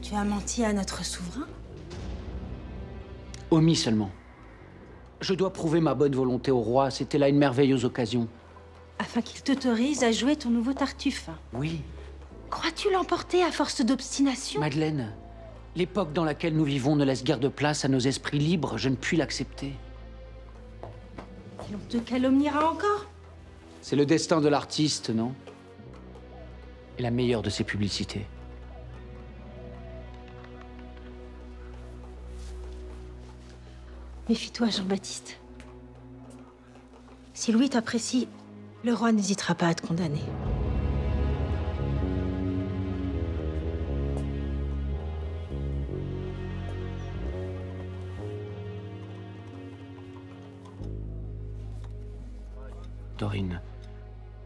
Tu as menti à notre souverain? Omis seulement. Je dois prouver ma bonne volonté au roi, c'était là une merveilleuse occasion. Afin qu'il t'autorise à jouer ton nouveau Tartuffe. Oui. Crois-tu l'emporter à force d'obstination? Madeleine, l'époque dans laquelle nous vivons ne laisse guère de place à nos esprits libres, je ne puis l'accepter. Et on te calomniera encore? C'est le destin de l'artiste, non? Et la meilleure de ses publicités. Méfie-toi, Jean-Baptiste. Si Louis t'apprécie, le roi n'hésitera pas à te condamner. Dorine,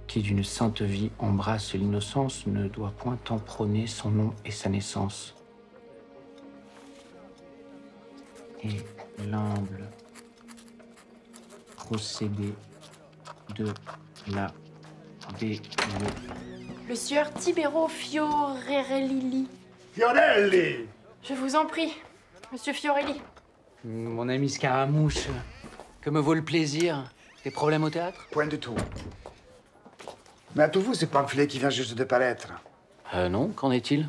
qui d'une sainte vie embrasse l'innocence, ne doit point en prôner son nom et sa naissance. Et l'humble procédé de la dévotion. Le sieur Tibero Fiorelli. Fiorelli! Je vous en prie, monsieur Fiorelli. Mon ami Scaramouche, que me vaut le plaisir? Des problèmes au théâtre? Point du tout. Mais êtes-vous ce pamphlet qui vient juste de paraître? Non, qu'en est-il?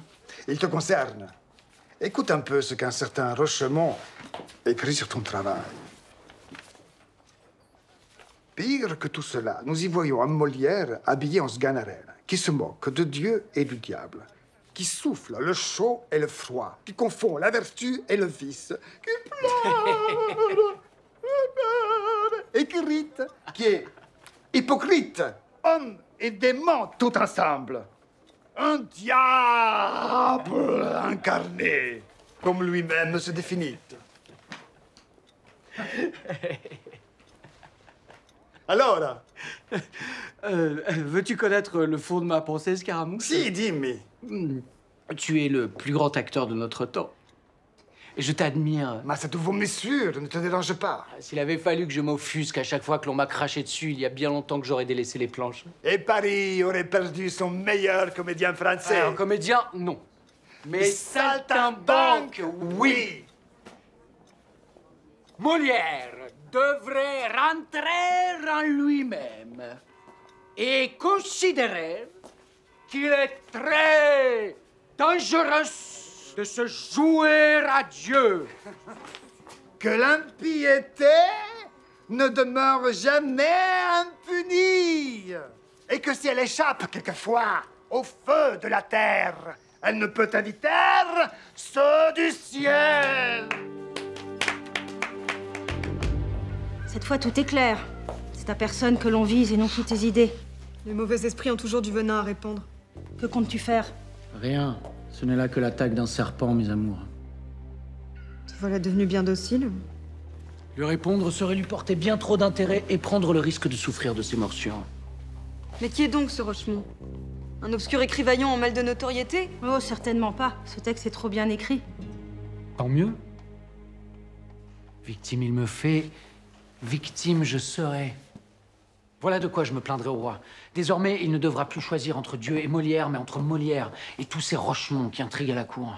Il te concerne. Écoute un peu ce qu'un certain Rochemont écrit sur ton travail. Pire que tout cela, nous y voyons un Molière habillé en Sganarelle, qui se moque de Dieu et du diable, qui souffle le chaud et le froid, qui confond la vertu et le vice, qui pleure et qui rite, qui est hypocrite, homme et démon tout ensemble. Un diable incarné, comme lui-même se définit. Alors veux-tu connaître le fond de ma pensée, Scaramouche? Si, dis-moi. Tu es le plus grand acteur de notre temps. Et je t'admire. Mais cette vos mesures ne te dérange pas. S'il avait fallu que je m'offusque à chaque fois que l'on m'a craché dessus, il y a bien longtemps que j'aurais délaissé les planches. Et Paris aurait perdu son meilleur comédien français. Un comédien, non. Mais saltimbanque, oui. Molière devrait rentrer en lui-même et considérer qu'il est très dangereux de se jouer à Dieu. Que l'impiété ne demeure jamais impunie. Et que si elle échappe quelquefois au feu de la terre, elle ne peut inviter ceux du ciel. Cette fois, tout est clair. C'est ta personne que l'on vise et non toutes tes idées. Les mauvais esprits ont toujours du venin à répandre. Que comptes-tu faire? Rien. Ce n'est là que l'attaque d'un serpent, mes amours. Te voilà devenu bien docile. Lui répondre serait lui porter bien trop d'intérêt et prendre le risque de souffrir de ses morsures. Mais qui est donc ce Rochemont? Un obscur écrivaillon en mal de notoriété? Oh, certainement pas. Ce texte est trop bien écrit. Tant mieux. Victime il me fait, victime je serai. Voilà de quoi je me plaindrai au roi. Désormais, il ne devra plus choisir entre Dieu et Molière, mais entre Molière et tous ces Rochemont qui intriguent à la cour.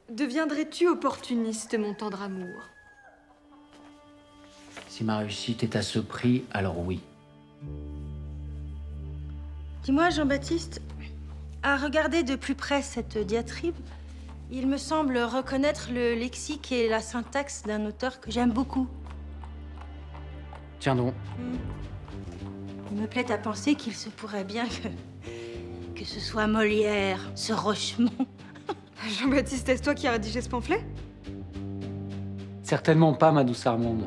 Deviendrais-tu opportuniste, mon tendre amour? Si ma réussite est à ce prix, alors oui. Dis-moi, Jean-Baptiste, à regarder de plus près cette diatribe, il me semble reconnaître le lexique et la syntaxe d'un auteur que j'aime beaucoup. Tiens donc. Il me plaît à penser qu'il se pourrait bien que ce soit Molière, ce Rochemont. Jean-Baptiste, est-ce toi qui as rédigé ce pamphlet? Certainement pas, ma douce Armande.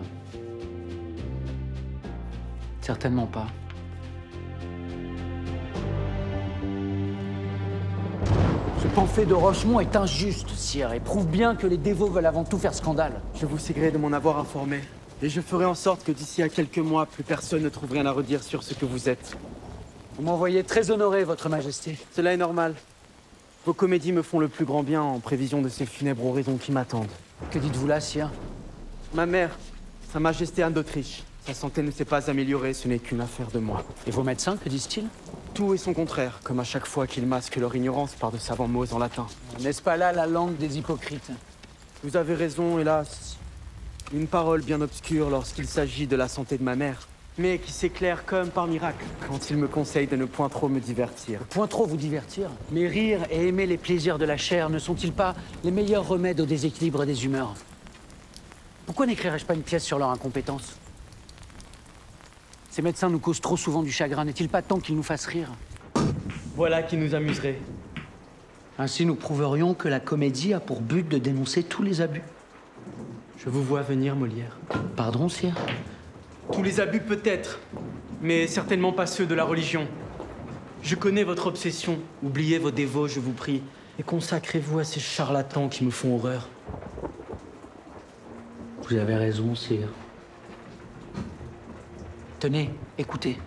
Certainement pas. Ce pamphlet de Rochemont est injuste, sire, et prouve bien que les dévots veulent avant tout faire scandale. Je vous sais gré de m'en avoir informé. Et je ferai en sorte que d'ici à quelques mois, plus personne ne trouve rien à redire sur ce que vous êtes. Vous m'envoyez très honoré, votre majesté. Cela est normal. Vos comédies me font le plus grand bien en prévision de ces funèbres horizons qui m'attendent. Que dites-vous là, sire? Ma mère, Sa Majesté Anne d'Autriche. Sa santé ne s'est pas améliorée, ce n'est qu'une affaire de moi. Et vos médecins, que disent-ils? Tout et son contraire, comme à chaque fois qu'ils masquent leur ignorance par de savants mots en latin. N'est-ce pas là la langue des hypocrites? Vous avez raison, hélas. Une parole bien obscure lorsqu'il s'agit de la santé de ma mère, mais qui s'éclaire comme par miracle quand il me conseille de ne point trop me divertir. Point trop vous divertir? Mais rire et aimer les plaisirs de la chair ne sont-ils pas les meilleurs remèdes au déséquilibre des humeurs? Pourquoi n'écrirais-je pas une pièce sur leur incompétence? Ces médecins nous causent trop souvent du chagrin. N'est-il pas temps qu'ils nous fassent rire? Voilà qui nous amuserait. Ainsi, nous prouverions que la comédie a pour but de dénoncer tous les abus. Je vous vois venir, Molière. Pardon, sire? Tous les abus peut-être, mais certainement pas ceux de la religion. Je connais votre obsession. Oubliez vos dévots, je vous prie, et consacrez-vous à ces charlatans qui me font horreur. Vous avez raison, sire. Tenez, écoutez.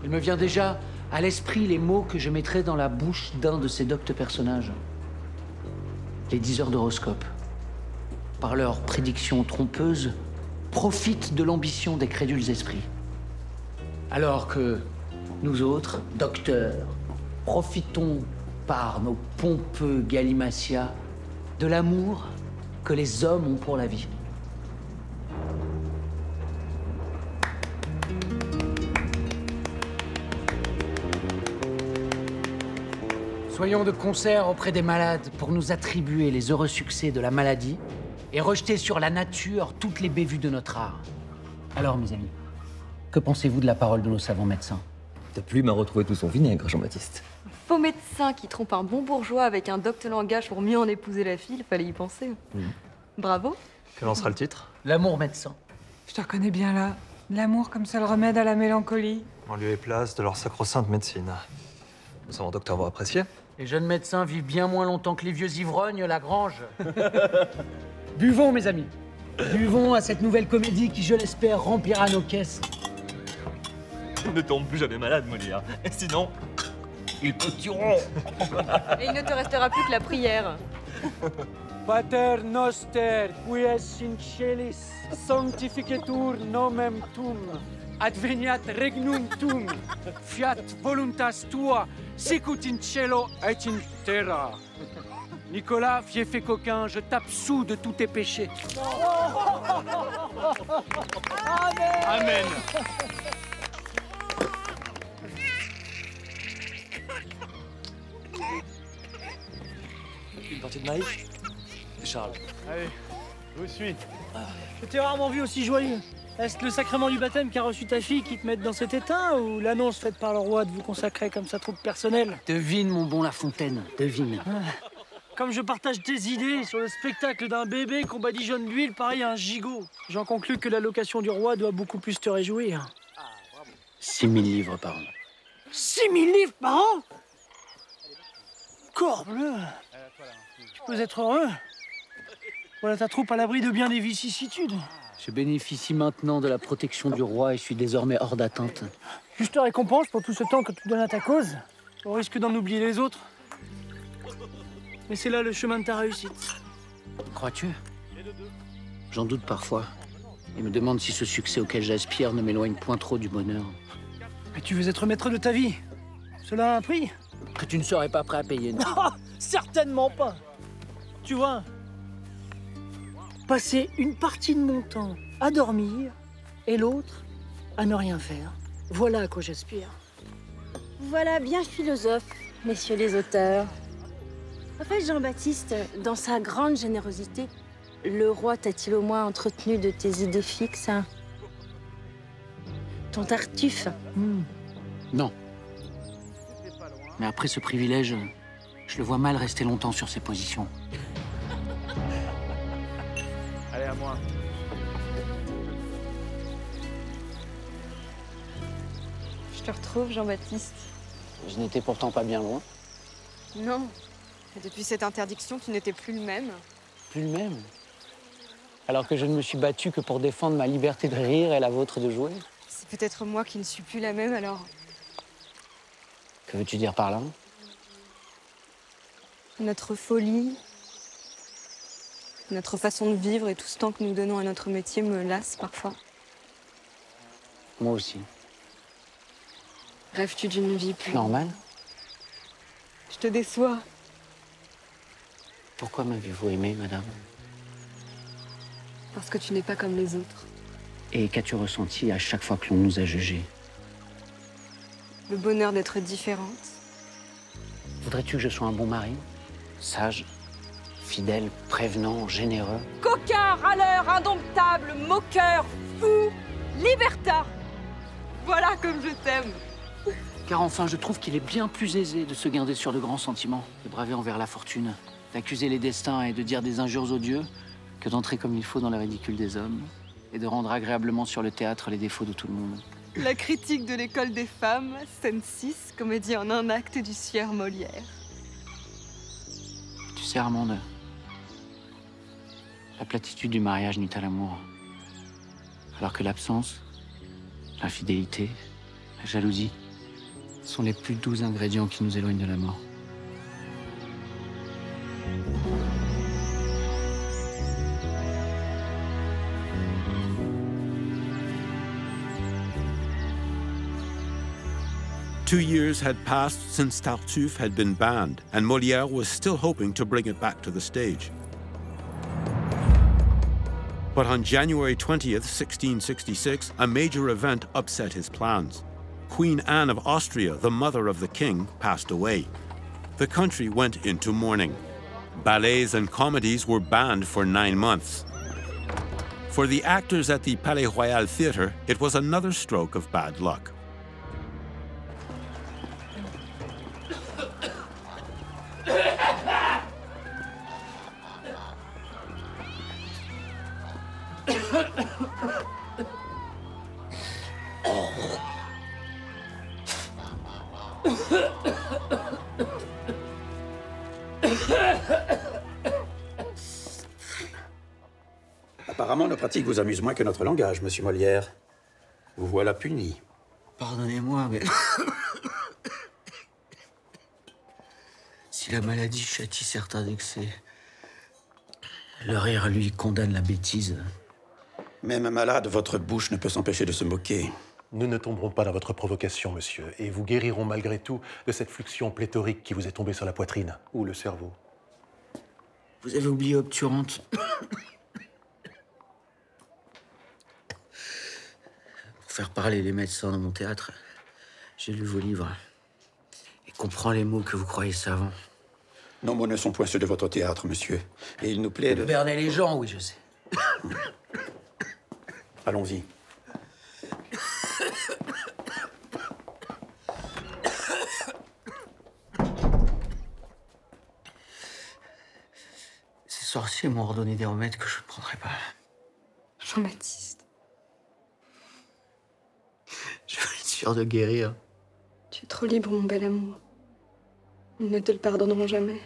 Il me vient déjà à l'esprit les mots que je mettrai dans la bouche d'un de ces doctes personnages. Les diseurs d'horoscope, par leurs prédictions trompeuses, profitent de l'ambition des crédules esprits. Alors que nous autres, docteurs, profitons par nos pompeux galimatia de l'amour que les hommes ont pour la vie. Soyons de concert auprès des malades pour nous attribuer les heureux succès de la maladie et rejeter sur la nature toutes les bévues de notre art. Alors, mes amis, que pensez-vous de la parole de nos savants médecins? Ta plume a retrouvé tout son vinaigre, Jean-Baptiste. Faux médecin qui trompe un bon bourgeois avec un docte langage pour mieux en épouser la fille, il fallait y penser. Bravo. Quel en sera le titre? L'amour médecin. Je te reconnais bien là. L'amour comme seul remède à la mélancolie. En lieu et place de leur sacro-sainte médecine. Nous savons, docteur, vous appréciez? Les jeunes médecins vivent bien moins longtemps que les vieux ivrognes, Lagrange. Buvons, mes amis. Buvons à cette nouvelle comédie qui, je l'espère, remplira nos caisses. Ne tombe plus jamais malade, Molière. Et sinon, ils te tueront. Et il ne te restera plus que la prière. Pater noster, qui es in celis, sanctificetur nomen tuum, adveniat regnum tuum, fiat voluntas tua, sicut in cielo et in terra. Nicolas, fief et coquin, je t'absous de tous tes péchés. Amen. Partie de Maïf? C'est Charles. Allez, je vous suis. Je t'ai rarement vu aussi joyeux. Est-ce le sacrement du baptême qu'a reçu ta fille qui te met dans cet état, ou l'annonce faite par le roi de vous consacrer comme sa troupe personnelle? Devine, mon bon La Fontaine, devine. Comme je partage tes idées sur le spectacle d'un bébé qu'on badigeonne d'huile pareil à un gigot, j'en conclus que l'allocation du roi doit beaucoup plus te réjouir. 6 000 livres par an. 6 000 livres par an? Corbleu! Tu peux être heureux. Voilà ta troupe à l'abri de bien des vicissitudes. Je bénéficie maintenant de la protection du roi et je suis désormais hors d'atteinte. Juste récompense pour tout ce temps que tu donnes à ta cause, au risque d'en oublier les autres. Mais c'est là le chemin de ta réussite. Crois-tu? J'en doute parfois. Et me demande si ce succès auquel j'aspire ne m'éloigne point trop du bonheur. Mais tu veux être maître de ta vie. Cela a un prix? Que tu ne serais pas prêt à payer. Non, certainement pas. Tu vois, passer une partie de mon temps à dormir et l'autre à ne rien faire. Voilà à quoi j'aspire. Voilà bien philosophe, messieurs les auteurs. En fait, Jean-Baptiste, dans sa grande générosité, le roi t'a-t-il au moins entretenu de tes idées fixes, hein? Ton Tartuffe. Non. Mais après ce privilège, je le vois mal rester longtemps sur ses positions. Allez, à moi. Je te retrouve, Jean-Baptiste. Je n'étais pourtant pas bien loin. Non. Et depuis cette interdiction, tu n'étais plus le même. Plus le même. Alors que je ne me suis battu que pour défendre ma liberté de rire et la vôtre de jouer. C'est peut-être moi qui ne suis plus la même, alors. Que veux-tu dire par là? Notre folie, notre façon de vivre et tout ce temps que nous donnons à notre métier me lasse parfois. Moi aussi. Rêves-tu d'une vie plus... Normal? Je te déçois. Pourquoi m'avez-vous aimé, madame? Parce que tu n'es pas comme les autres. Et qu'as-tu ressenti à chaque fois que l'on nous a jugés? Le bonheur d'être différente. Voudrais-tu que je sois un bon mari? Sage, fidèle, prévenant, généreux? Coquin, râleur, indomptable, moqueur, fou, libertin. Voilà comme je t'aime. Car enfin, je trouve qu'il est bien plus aisé de se guinder sur de grands sentiments, de braver envers la fortune, d'accuser les destins et de dire des injures odieux, que d'entrer comme il faut dans le ridicule des hommes et de rendre agréablement sur le théâtre les défauts de tout le monde. La critique de l'école des femmes, scène 6, comédie en un acte du sieur Molière. Tu sais, Armande, la platitude du mariage nuit à l'amour, alors que l'absence, l'infidélité, la jalousie sont les plus doux ingrédients qui nous éloignent de la mort. Two years had passed since Tartuffe had been banned, and Molière was still hoping to bring it back to the stage. But on January 20th, 1666, a major event upset his plans. Queen Anne of Austria, the mother of the king, passed away. The country went into mourning. Ballets and comedies were banned for 9 months. For the actors at the Palais Royal Theatre, it was another stroke of bad luck. Apparemment, nos pratiques vous amusent moins que notre langage, monsieur Molière. Vous voilà puni. Pardonnez-moi, mais... si la maladie châtie certains excès, le rire, lui, condamne la bêtise. Même malade, votre bouche ne peut s'empêcher de se moquer. Nous ne tomberons pas dans votre provocation, monsieur, et vous guérirons malgré tout de cette fluxion pléthorique qui vous est tombée sur la poitrine ou le cerveau. Vous avez oublié obturante. Pour faire parler les médecins dans mon théâtre, j'ai lu vos livres et comprends les mots que vous croyez savants. Nos mots ne sont point ceux de votre théâtre, monsieur. Et il nous plaît de... Berner les gens, oui, je sais. Allons-y. Ces sorciers m'ont ordonné des remèdes que je ne prendrai pas. Jean-Baptiste. Je suis sûr de guérir. Tu es trop libre, mon bel amour. Ils ne te le pardonneront jamais.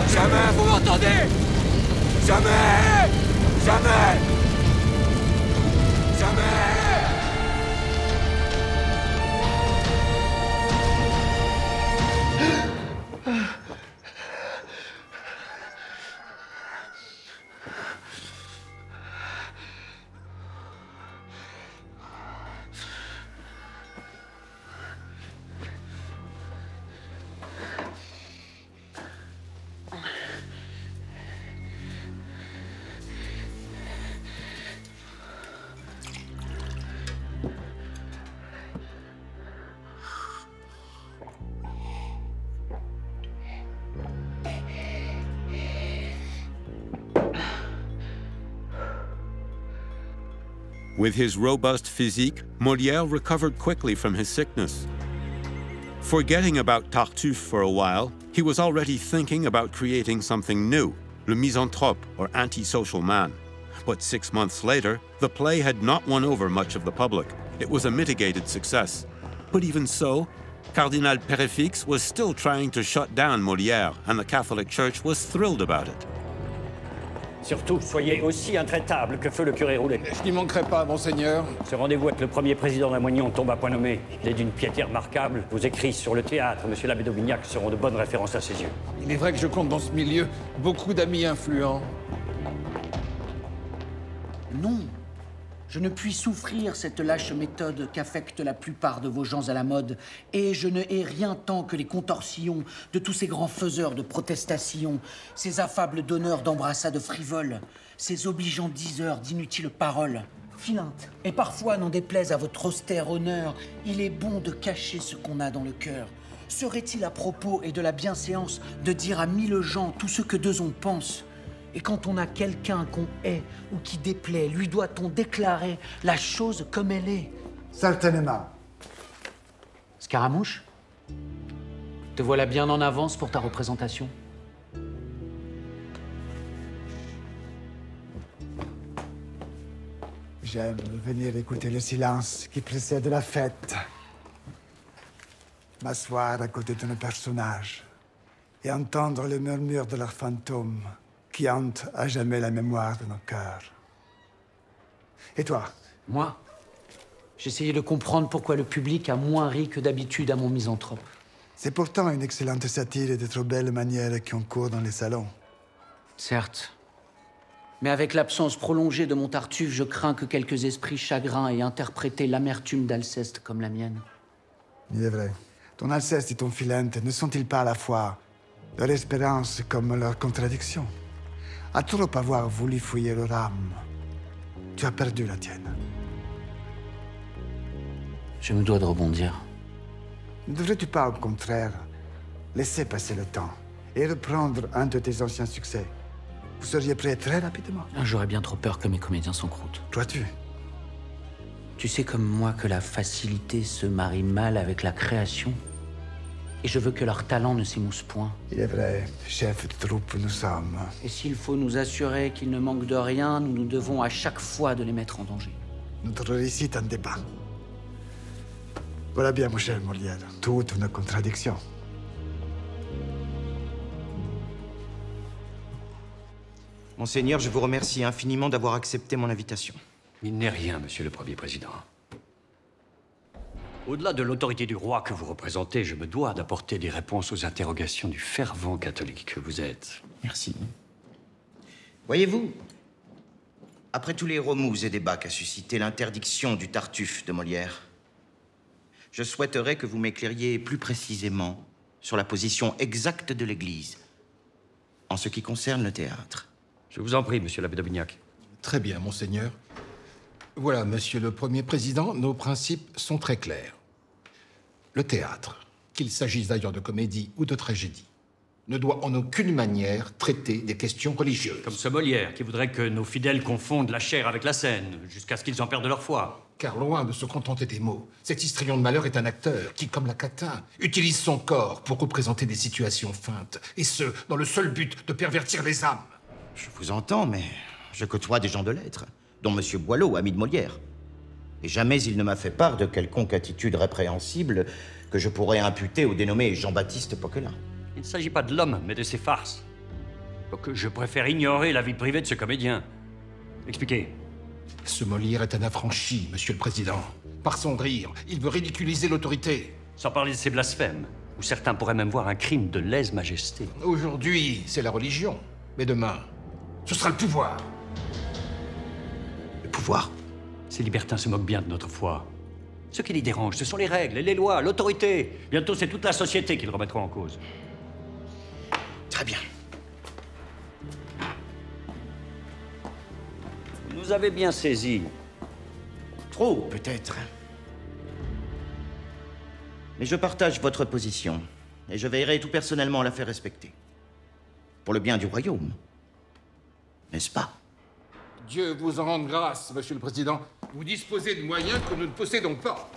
Jamais, vous m'entendez? Jamais! Jamais! Jamais! With his robust physique, Molière recovered quickly from his sickness. Forgetting about Tartuffe for a while, he was already thinking about creating something new, Le Misanthrope, or antisocial man. But 6 months later, the play had not won over much of the public. It was a mitigated success. But even so, Cardinal Péréfixe was still trying to shut down Molière, and the Catholic Church was thrilled about it. Surtout, soyez aussi intraitable que feu le curé Roulet. Je n'y manquerai pas, monseigneur. Ce rendez-vous avec le premier président d'un moignon tombe à point nommé. Il est d'une piété remarquable. Vos écrits sur le théâtre, monsieur l'abbé d'Aubignac, seront de bonnes références à ses yeux. Il est vrai que je compte dans ce milieu beaucoup d'amis influents. Non, je ne puis souffrir cette lâche méthode qu'affectent la plupart de vos gens à la mode, et je ne hais rien tant que les contorsions de tous ces grands faiseurs de protestations, ces affables donneurs d'embrassades frivoles, ces obligeants diseurs d'inutiles paroles. Filantes. Et parfois, n'en déplaise à votre austère honneur, il est bon de cacher ce qu'on a dans le cœur. Serait-il à propos et de la bienséance de dire à 1000 gens tout ce que d'eux on pense? Et quand on a quelqu'un qu'on hait ou qui déplaît, lui doit-on déclarer la chose comme elle est? Certainement. Scaramouche, te voilà bien en avance pour ta représentation. J'aime venir écouter le silence qui précède la fête. M'asseoir à côté de nos personnages et entendre le murmure de leurs fantômes qui hante à jamais la mémoire de nos cœurs. Et toi? Moi, j'essayais de comprendre pourquoi le public a moins ri que d'habitude à mon misanthrope. C'est pourtant une excellente satire et de trop belles manières qui ont cours dans les salons. Certes. Mais avec l'absence prolongée de mon Tartuffe, je crains que quelques esprits chagrins aient interprété l'amertume d'Alceste comme la mienne. Il est vrai. Ton Alceste et ton Philinte ne sont-ils pas à la fois leur espérance comme leur contradiction? À trop avoir voulu fouiller leur âme, tu as perdu la tienne. Je me dois de rebondir. Ne devrais-tu pas, au contraire, laisser passer le temps et reprendre un de tes anciens succès? Vous seriez prêt très rapidement. J'aurais bien trop peur que mes comédiens s'encroutent. Crois-tu? Tu sais comme moi que la facilité se marie mal avec la création. Et je veux que leur talent ne s'émousse point. Il est vrai, chef de troupe nous sommes. Et s'il faut nous assurer qu'ils ne manquent de rien, nous nous devons à chaque fois de les mettre en danger. Notre réussite en dépend. Voilà bien, mon cher Molière, toute une contradiction. Monseigneur, je vous remercie infiniment d'avoir accepté mon invitation. Il n'est rien, monsieur le Premier Président. Au-delà de l'autorité du roi que vous représentez, je me dois d'apporter des réponses aux interrogations du fervent catholique que vous êtes. Merci. Voyez-vous, après tous les remous et débats qu'a suscité l'interdiction du Tartuffe de Molière, je souhaiterais que vous m'éclairiez plus précisément sur la position exacte de l'Église en ce qui concerne le théâtre. Je vous en prie, monsieur l'abbé d'Aubignac. Très bien, monseigneur. Voilà, monsieur le Premier Président, nos principes sont très clairs. Le théâtre, qu'il s'agisse d'ailleurs de comédie ou de tragédie, ne doit en aucune manière traiter des questions religieuses. Comme ce Molière, qui voudrait que nos fidèles confondent la chair avec la scène, jusqu'à ce qu'ils en perdent leur foi. Car loin de se contenter des mots, cet histrion de malheur est un acteur qui, comme la Catin, utilise son corps pour représenter des situations feintes, et ce, dans le seul but de pervertir les âmes. Je vous entends, mais je côtoie des gens de lettres, dont monsieur Boileau, ami de Molière. Et jamais il ne m'a fait part de quelconque attitude répréhensible que je pourrais imputer au dénommé Jean-Baptiste Poquelin. Il ne s'agit pas de l'homme, mais de ses farces. Donc je préfère ignorer la vie privée de ce comédien. Expliquez. Ce Molière est un affranchi, monsieur le Président. Par son rire, il veut ridiculiser l'autorité. Sans parler de ses blasphèmes, où certains pourraient même voir un crime de lèse-majesté. Aujourd'hui, c'est la religion. Mais demain, ce sera le pouvoir. Le pouvoir? Ces libertins se moquent bien de notre foi. Ce qui les dérange, ce sont les règles, les lois, l'autorité. Bientôt, c'est toute la société qu'ils remettront en cause. Très bien. Vous nous avez bien saisis. Trop, peut-être. Mais je partage votre position, et je veillerai tout personnellement à la faire respecter. Pour le bien du royaume. N'est-ce pas? Dieu vous en rende grâce, monsieur le Président. Vous disposez de moyens que nous ne possédons pas.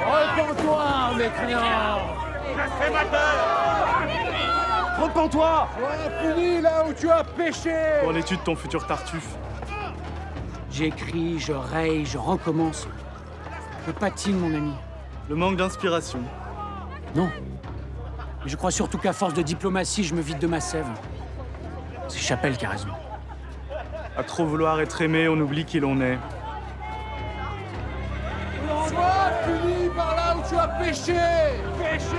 Repends-toi, mécréant! Repends-toi! Sois puni là où tu as péché! Qu'en es-tu de ton futur Tartuffe? J'écris, je raye, je recommence. Je patine, mon ami. Le manque d'inspiration. Non. Mais je crois surtout qu'à force de diplomatie, je me vide de ma sève. C'est Chapelle qui a raison. À trop vouloir être aimé, on oublie qui l'on est. Sois puni par là où tu as péché! Péché!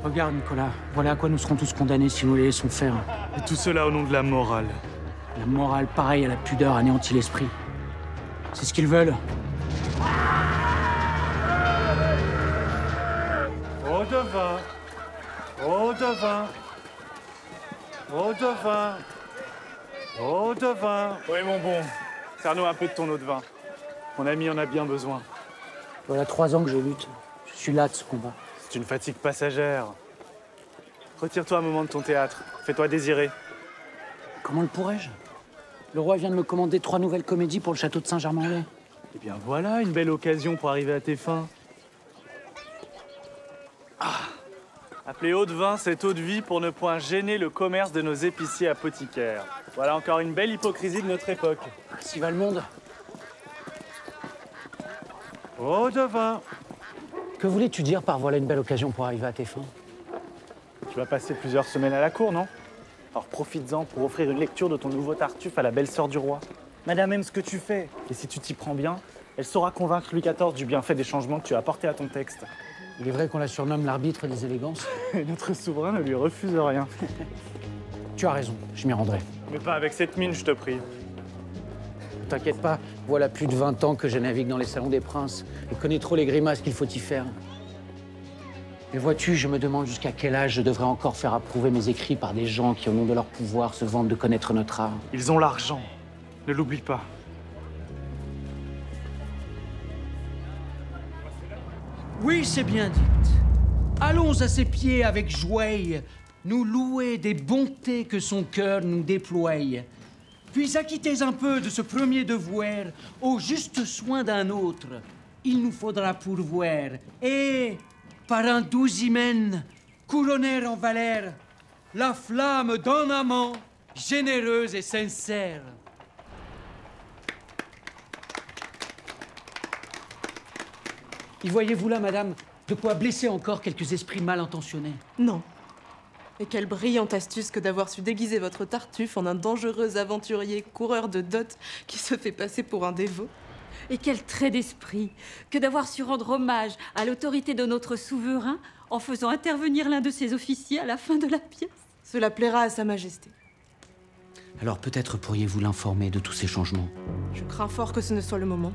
Regarde, Nicolas, voilà à quoi nous serons tous condamnés si nous les laissons faire. Et tout cela au nom de la morale. La morale, pareil à la pudeur, anéantit l'esprit. C'est ce qu'ils veulent. Eau de vin. Eau de vin. Eau de vin. Eau de vin. Oui, mon bon. Sers-nous un peu de ton eau de vin. Mon ami en a bien besoin. Voilà 3 ans que je lutte. Je suis là de ce combat. C'est une fatigue passagère. Retire-toi un moment de ton théâtre. Fais-toi désirer. Comment le pourrais-je? Le roi vient de me commander 3 nouvelles comédies pour le château de Saint-Germain-en-Laye. Eh bien voilà une belle occasion pour arriver à tes fins. Appelez eau de vin cette eau de vie pour ne point gêner le commerce de nos épiciers apothicaires. Voilà encore une belle hypocrisie de notre époque. Ainsi va le monde. Eau de vin. Que voulais-tu dire par voilà une belle occasion pour arriver à tes fins? Tu vas passer plusieurs semaines à la cour, non? Alors profites-en pour offrir une lecture de ton nouveau Tartuffe à la belle-sœur du roi. Madame aime ce que tu fais, et si tu t'y prends bien, elle saura convaincre Louis XIV du bienfait des changements que tu as apportés à ton texte. Il est vrai qu'on la surnomme l'arbitre des élégances. Et notre souverain ne lui refuse rien. Tu as raison, je m'y rendrai. Mais pas avec cette mine, je te prie. T'inquiète pas, voilà plus de 20 ans que je navigue dans les salons des princes et connais trop les grimaces qu'il faut y faire. Et vois-tu, je me demande jusqu'à quel âge je devrais encore faire approuver mes écrits par des gens qui, au nom de leur pouvoir, se vantent de connaître notre art. Ils ont l'argent. Ne l'oublie pas. Oui, c'est bien dit. Allons à ses pieds avec joie, nous louer des bontés que son cœur nous déploie. Puis acquittez un peu de ce premier devoir au juste soin d'un autre. Il nous faudra pourvoir et, par un doux hymen, couronner en valeur la flamme d'un amant généreuse et sincère. Y voyez-vous là, madame, de quoi blesser encore quelques esprits mal intentionnés? Non. Et quelle brillante astuce que d'avoir su déguiser votre Tartuffe en un dangereux aventurier coureur de dot qui se fait passer pour un dévot. Et quel trait d'esprit que d'avoir su rendre hommage à l'autorité de notre souverain en faisant intervenir l'un de ses officiers à la fin de la pièce. Cela plaira à Sa Majesté. Alors peut-être pourriez-vous l'informer de tous ces changements. Je crains fort que ce ne soit le moment.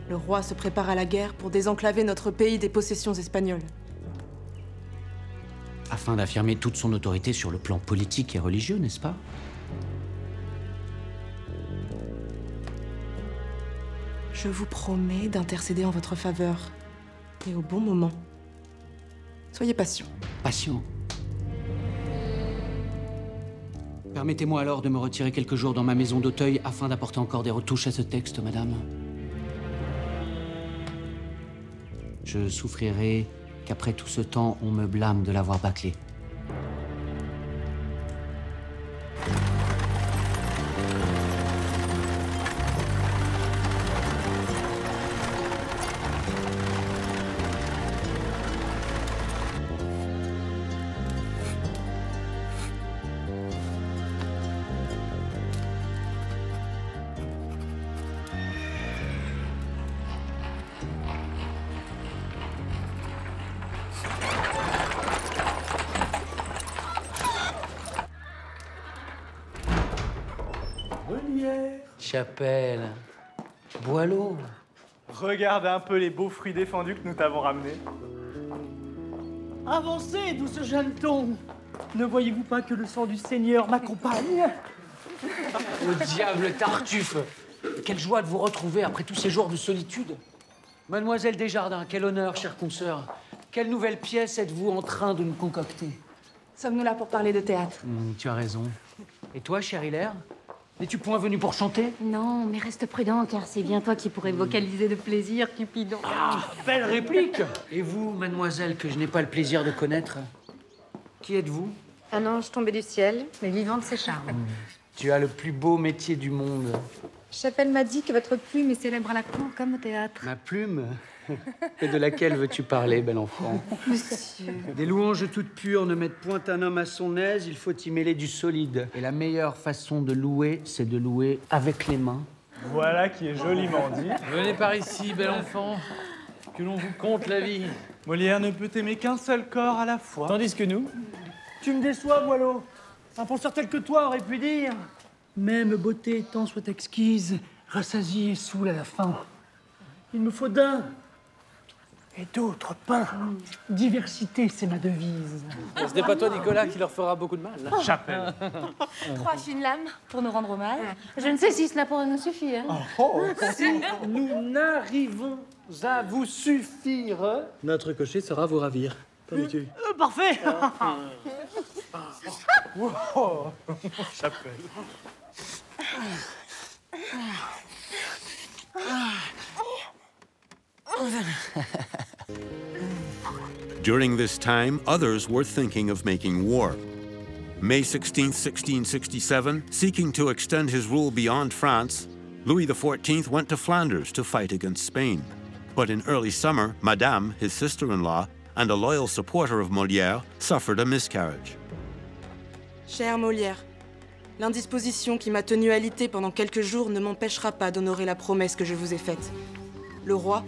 Le roi se prépare à la guerre pour désenclaver notre pays des possessions espagnoles. Afin d'affirmer toute son autorité sur le plan politique et religieux, n'est-ce pas? Je vous promets d'intercéder en votre faveur. Et au bon moment. Soyez patient. Patient. Permettez-moi alors de me retirer quelques jours dans ma maison d'Auteuil afin d'apporter encore des retouches à ce texte, madame. Je souffrirai qu'après tout ce temps, on me blâme de l'avoir bâclé. Chapelle, Boileau. Regarde un peu les beaux fruits défendus que nous t'avons ramenés. Avancez, douce jeanneton. Ne voyez-vous pas que le sang du Seigneur m'accompagne? Au diable Tartuffe! Quelle joie de vous retrouver après tous ces jours de solitude. Mademoiselle Desjardins, quel honneur, chère consoeur. Quelle nouvelle pièce êtes-vous en train de nous concocter? Sommes-nous là pour parler de théâtre? Tu as raison. Et toi, cher Hilaire? N'es-tu point venu pour chanter? Non, mais reste prudent, car c'est bien toi qui pourrais vocaliser de plaisir, Cupidon. Ah, belle réplique! Et vous, mademoiselle, que je n'ai pas le plaisir de connaître, qui êtes-vous? Un ange tombé du ciel, mais vivant de ses charmes. Tu as le plus beau métier du monde. Chapelle m'a dit que votre plume est célèbre à la cour comme au théâtre. Ma plume? Et de laquelle veux-tu parler, bel enfant? Monsieur... Des louanges toutes pures ne mettent point un homme à son aise, il faut y mêler du solide. Et la meilleure façon de louer, c'est de louer avec les mains. Voilà qui est joliment dit. Venez par ici, bel enfant, que l'on vous conte la vie. Molière ne peut aimer qu'un seul corps à la fois. Tandis que nous... Tu me déçois, Boileau. Un penseur tel que toi aurait pu dire « Même beauté tant soit exquise, rassasiée et saoule à la fin. Il me faut d'un et d'autres pains. Diversité, c'est ma devise. » Ce n'est pas toi, Nicolas, qui leur fera beaucoup de mal. Chapelle. Croche une lame pour nous rendre hommage. Je ne sais si cela pourrait nous suffire. Si nous n'arrivons à vous suffire... Notre cocher saura vous ravir. Parfait. Wow. Chapelle. During this time, others were thinking of making war. May 16, 1667, seeking to extend his rule beyond France, Louis XIV went to Flanders to fight against Spain. But in early summer, Madame, his sister-in-law, and a loyal supporter of Molière, suffered a miscarriage. Cher Molière, l'indisposition qui m'a tenue alitée pendant quelques jours ne m'empêchera pas d'honorer la promesse que je vous ai faite. Le roi,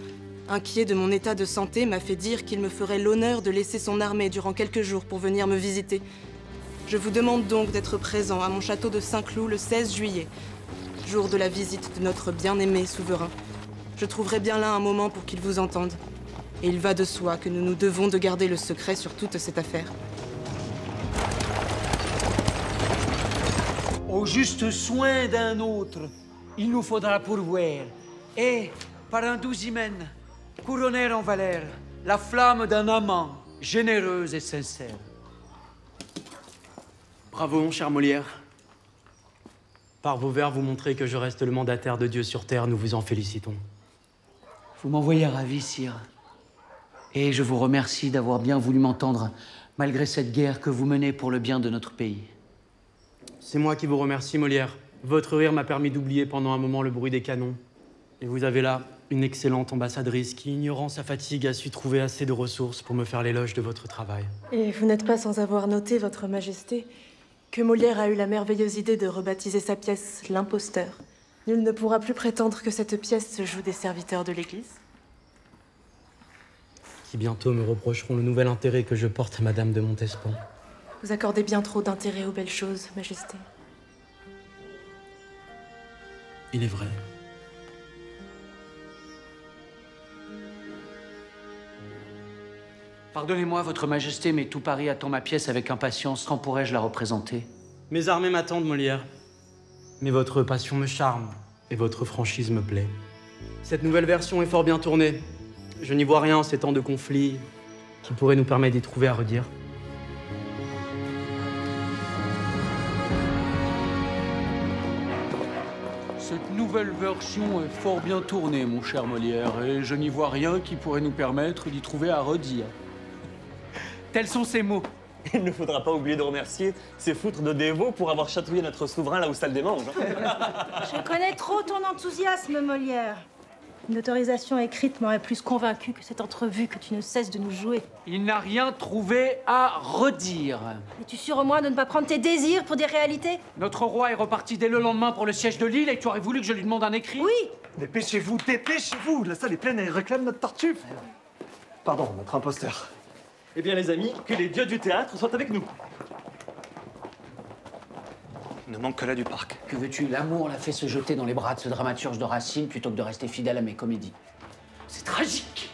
inquiet de mon état de santé, m'a fait dire qu'il me ferait l'honneur de laisser son armée durant quelques jours pour venir me visiter. Je vous demande donc d'être présent à mon château de Saint-Cloud le 16 juillet, jour de la visite de notre bien-aimé souverain. Je trouverai bien là un moment pour qu'il vous entende. Et il va de soi que nous nous devons de garder le secret sur toute cette affaire. Au juste soin d'un autre, il nous faudra pourvoir. Et, par un doux hymen, couronner en valeur la flamme d'un amant, généreuse et sincère. Bravo, mon cher Molière. Par vos vers, vous montrez que je reste le mandataire de Dieu sur terre. Nous vous en félicitons. Vous m'envoyez ravi, sire. Et je vous remercie d'avoir bien voulu m'entendre, malgré cette guerre que vous menez pour le bien de notre pays. C'est moi qui vous remercie, Molière. Votre rire m'a permis d'oublier pendant un moment le bruit des canons. Et vous avez là une excellente ambassadrice qui, ignorant sa fatigue, a su trouver assez de ressources pour me faire l'éloge de votre travail. Et vous n'êtes pas sans avoir noté, Votre Majesté, que Molière a eu la merveilleuse idée de rebaptiser sa pièce « L'Imposteur ». Nul ne pourra plus prétendre que cette pièce se joue des serviteurs de l'Église. Qui bientôt me reprocheront le nouvel intérêt que je porte à Madame de Montespan. Vous accordez bien trop d'intérêt aux belles choses, Majesté. Il est vrai. Pardonnez-moi, Votre Majesté, mais tout Paris attend ma pièce avec impatience. Quand pourrais-je la représenter? Mes armées m'attendent, Molière. Mais votre passion me charme, et votre franchise me plaît. Cette nouvelle version est fort bien tournée. Je n'y vois rien en ces temps de conflit qui pourrait nous permettre d'y trouver à redire. Cette nouvelle version est fort bien tournée, mon cher Molière, et je n'y vois rien qui pourrait nous permettre d'y trouver à redire. Tels sont ces mots. Il ne faudra pas oublier de remercier ces foutres de dévots pour avoir chatouillé notre souverain là où ça le démange. Je connais trop ton enthousiasme, Molière. Une autorisation écrite m'aurait plus convaincu que cette entrevue que tu ne cesses de nous jouer. Il n'a rien trouvé à redire. Es-tu sûr au moins de ne pas prendre tes désirs pour des réalités? Notre roi est reparti dès le lendemain pour le siège de Lille et tu aurais voulu que je lui demande un écrit? Oui. Dépêchez-vous, dépêchez-vous. La salle est pleine et elle réclame notre Tartuffe. Pardon, notre imposteur. Eh bien, les amis, que les dieux du théâtre soient avec nous. Ne manque que là du parc. Que veux-tu? L'amour l'a fait se jeter dans les bras de ce dramaturge de Racine plutôt que de rester fidèle à mes comédies. C'est tragique!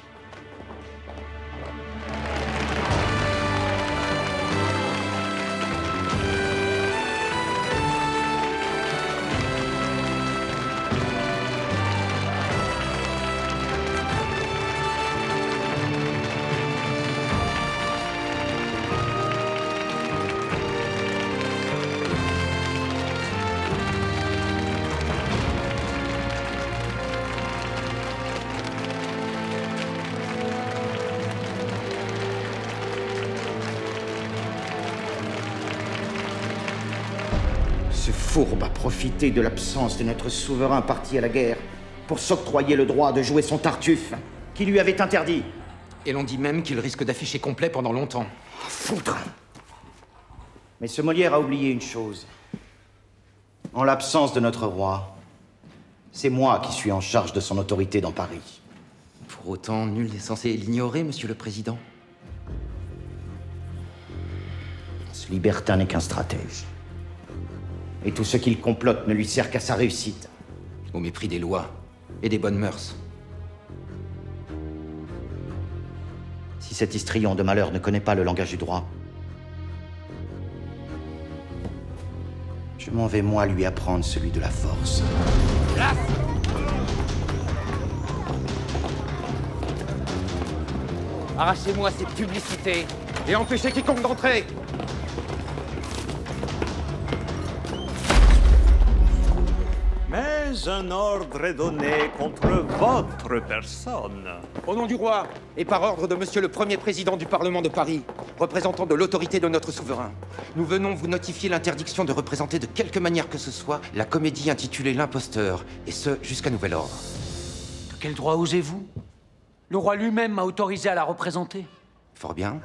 Ce fourbe a profité de l'absence de notre souverain parti à la guerre pour s'octroyer le droit de jouer son Tartuffe, qui lui avait interdit. Et l'on dit même qu'il risque d'afficher complet pendant longtemps. Foutre! Mais ce Molière a oublié une chose. En l'absence de notre roi, c'est moi qui suis en charge de son autorité dans Paris. Pour autant, nul n'est censé l'ignorer, Monsieur le Président. Ce libertin n'est qu'un stratège. Et tout ce qu'il complote ne lui sert qu'à sa réussite. Au mépris des lois et des bonnes mœurs. Si cet histrion de malheur ne connaît pas le langage du droit, je m'en vais moi lui apprendre celui de la force. Arrachez-moi ces publicités et empêchez quiconque d'entrer. Mais un ordre est donné contre votre personne. Au nom du roi, et par ordre de Monsieur le Premier Président du Parlement de Paris, représentant de l'autorité de notre souverain, nous venons vous notifier l'interdiction de représenter de quelque manière que ce soit la comédie intitulée L'Imposteur, et ce, jusqu'à nouvel ordre. De quel droit osez-vous? Le roi lui-même m'a autorisé à la représenter. Fort bien.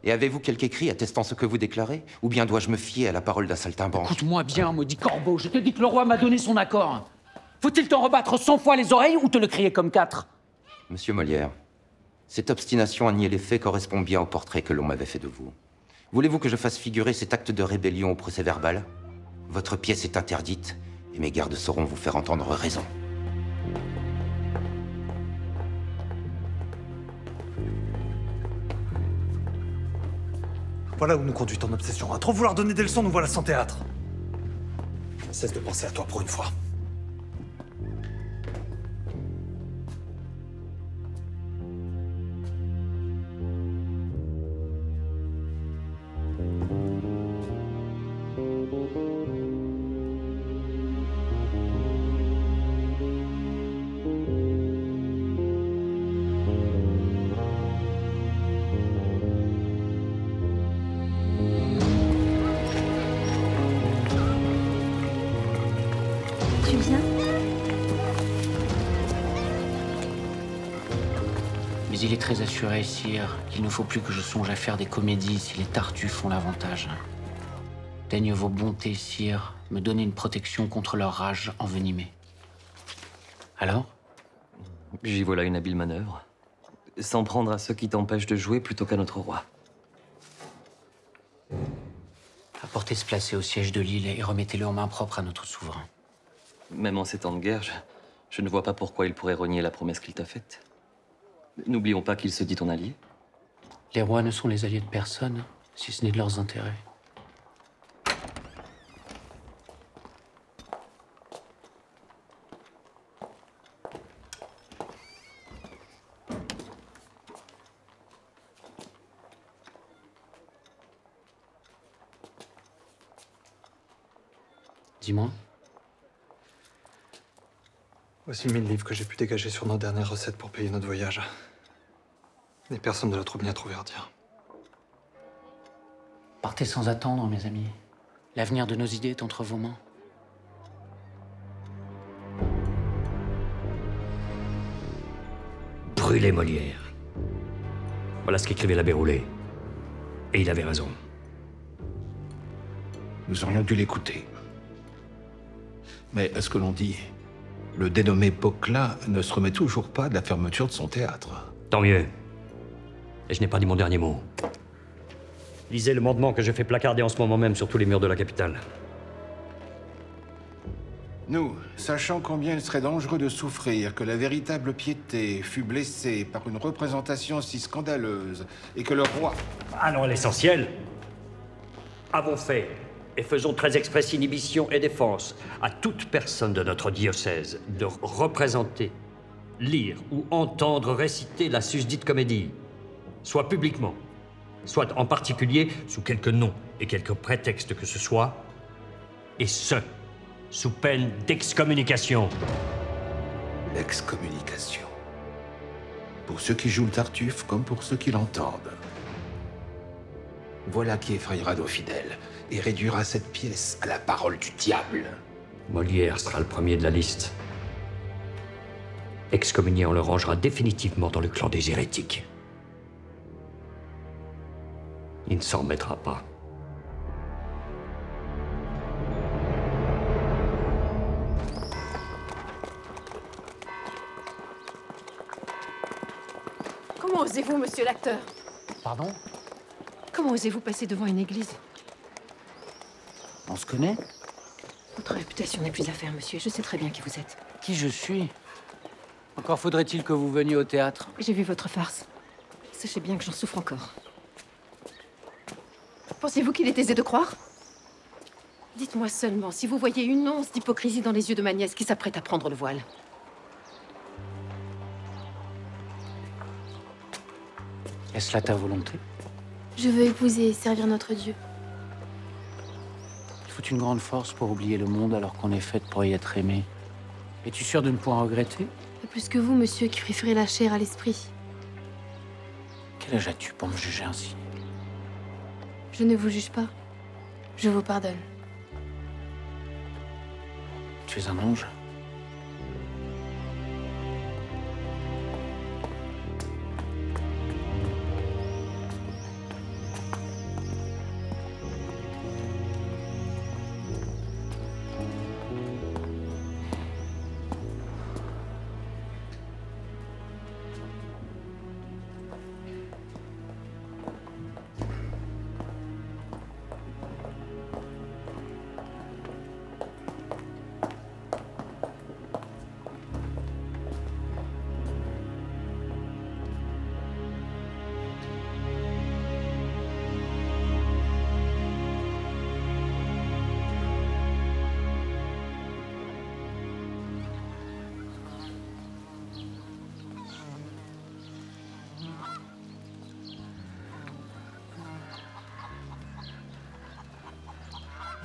Et avez-vous quelque écrit attestant ce que vous déclarez? Ou bien dois-je me fier à la parole d'un saltimbanque? Écoute-moi bien, maudit corbeau, je te dis que le roi m'a donné son accord. Faut-il t'en rebattre 100 fois les oreilles ou te le crier comme 4? Monsieur Molière, cette obstination à nier les faits correspond bien au portrait que l'on m'avait fait de vous. Voulez-vous que je fasse figurer cet acte de rébellion au procès-verbal? Votre pièce est interdite, et mes gardes sauront vous faire entendre raison. Voilà où nous conduit ton obsession. À trop vouloir donner des leçons, nous voilà sans théâtre. Cesse de penser à toi pour une fois. Tu viens? Mais il est très assuré, sire, qu'il ne faut plus que je songe à faire des comédies si les Tartuffes ont l'avantage. Daigne vos bontés, sire, me donner une protection contre leur rage envenimée. Alors? J'y voilà une habile manœuvre. S'en prendre à ceux qui t'empêchent de jouer plutôt qu'à notre roi. Apportez ce placé au siège de l'île et remettez-le en main propre à notre souverain. Même en ces temps de guerre, je ne vois pas pourquoi il pourrait renier la promesse qu'il t'a faite. N'oublions pas qu'il se dit ton allié. Les rois ne sont les alliés de personne, si ce n'est de leurs intérêts. Dis-moi. Voici 1000 livres que j'ai pu dégager sur nos dernières recettes pour payer notre voyage. Et personne ne l'a trop bien trouvé à dire. Partez sans attendre, mes amis. L'avenir de nos idées est entre vos mains. Brûler Molière. Voilà ce qu'écrivait l'abbé Roulet. Et il avait raison. Nous aurions dû l'écouter. Mais à ce que l'on dit, le dénommé Poquelin ne se remet toujours pas de la fermeture de son théâtre. Tant mieux. Et je n'ai pas dit mon dernier mot. Lisez le mandement que je fais placarder en ce moment même sur tous les murs de la capitale. Nous, sachant combien il serait dangereux de souffrir que la véritable piété fût blessée par une représentation si scandaleuse, et que le roi... Allons à l'essentiel. Avons fait, et faisons très express inhibition et défense à toute personne de notre diocèse de représenter, lire ou entendre réciter la susdite comédie, soit publiquement, soit en particulier sous quelque nom et quelque prétexte que ce soit, et ce, sous peine d'excommunication. L'excommunication. Pour ceux qui jouent le Tartuffe comme pour ceux qui l'entendent. Voilà qui effrayera nos fidèles et réduira cette pièce à la parole du diable. Molière sera le premier de la liste. Excommunié, on le rangera définitivement dans le clan des hérétiques. Il ne s'en remettra pas. Comment osez-vous, monsieur l'acteur? Pardon? Comment osez-vous passer devant une église? On se connaît? Votre réputation n'est plus à faire, monsieur. Je sais très bien qui vous êtes. Qui je suis? Encore faudrait-il que vous veniez au théâtre. J'ai vu votre farce. Sachez bien que j'en souffre encore. Pensez-vous qu'il est aisé de croire? Dites-moi seulement si vous voyez une once d'hypocrisie dans les yeux de ma nièce qui s'apprête à prendre le voile. Est-ce là ta volonté? Je veux épouser et servir notre Dieu. Il faut une grande force pour oublier le monde alors qu'on est faite pour y être aimée. Es-tu sûre de ne point regretter? Pas plus que vous, monsieur, qui préférez la chair à l'esprit. Quel âge as-tu pour me juger ainsi? Je ne vous juge pas. Je vous pardonne. Tu es un ange?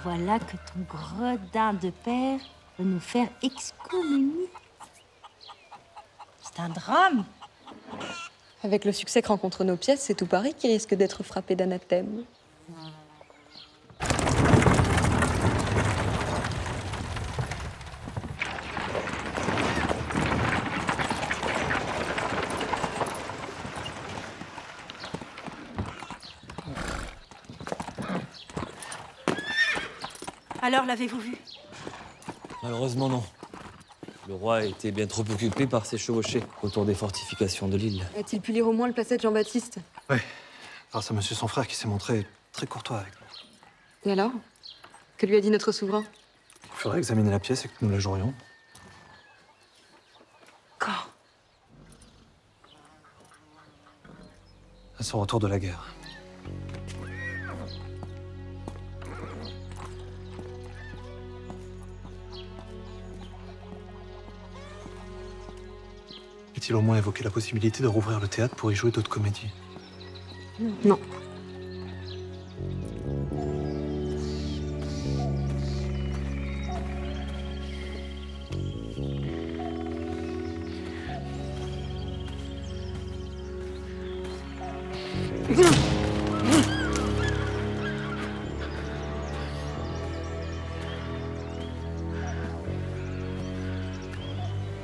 voilà que ton gredin de père veut nous faire excommunier. C'est un drame. Avec le succès que rencontrent nos pièces, c'est tout Paris qui risque d'être frappé d'anathème. Alors, l'avez-vous vu? Malheureusement, non. Le roi était bien trop occupé par ses chevauchés autour des fortifications de l'île. A-t-il pu lire au moins le placet de Jean-Baptiste? Ouais, grâce à monsieur son frère qui s'est montré très courtois avec nous. Et alors? Que lui a dit notre souverain? Il faudrait examiner la pièce et que nous la jouerions. Quand? À son retour de la guerre. A-t-il au moins évoqué la possibilité de rouvrir le théâtre pour y jouer d'autres comédies? Non.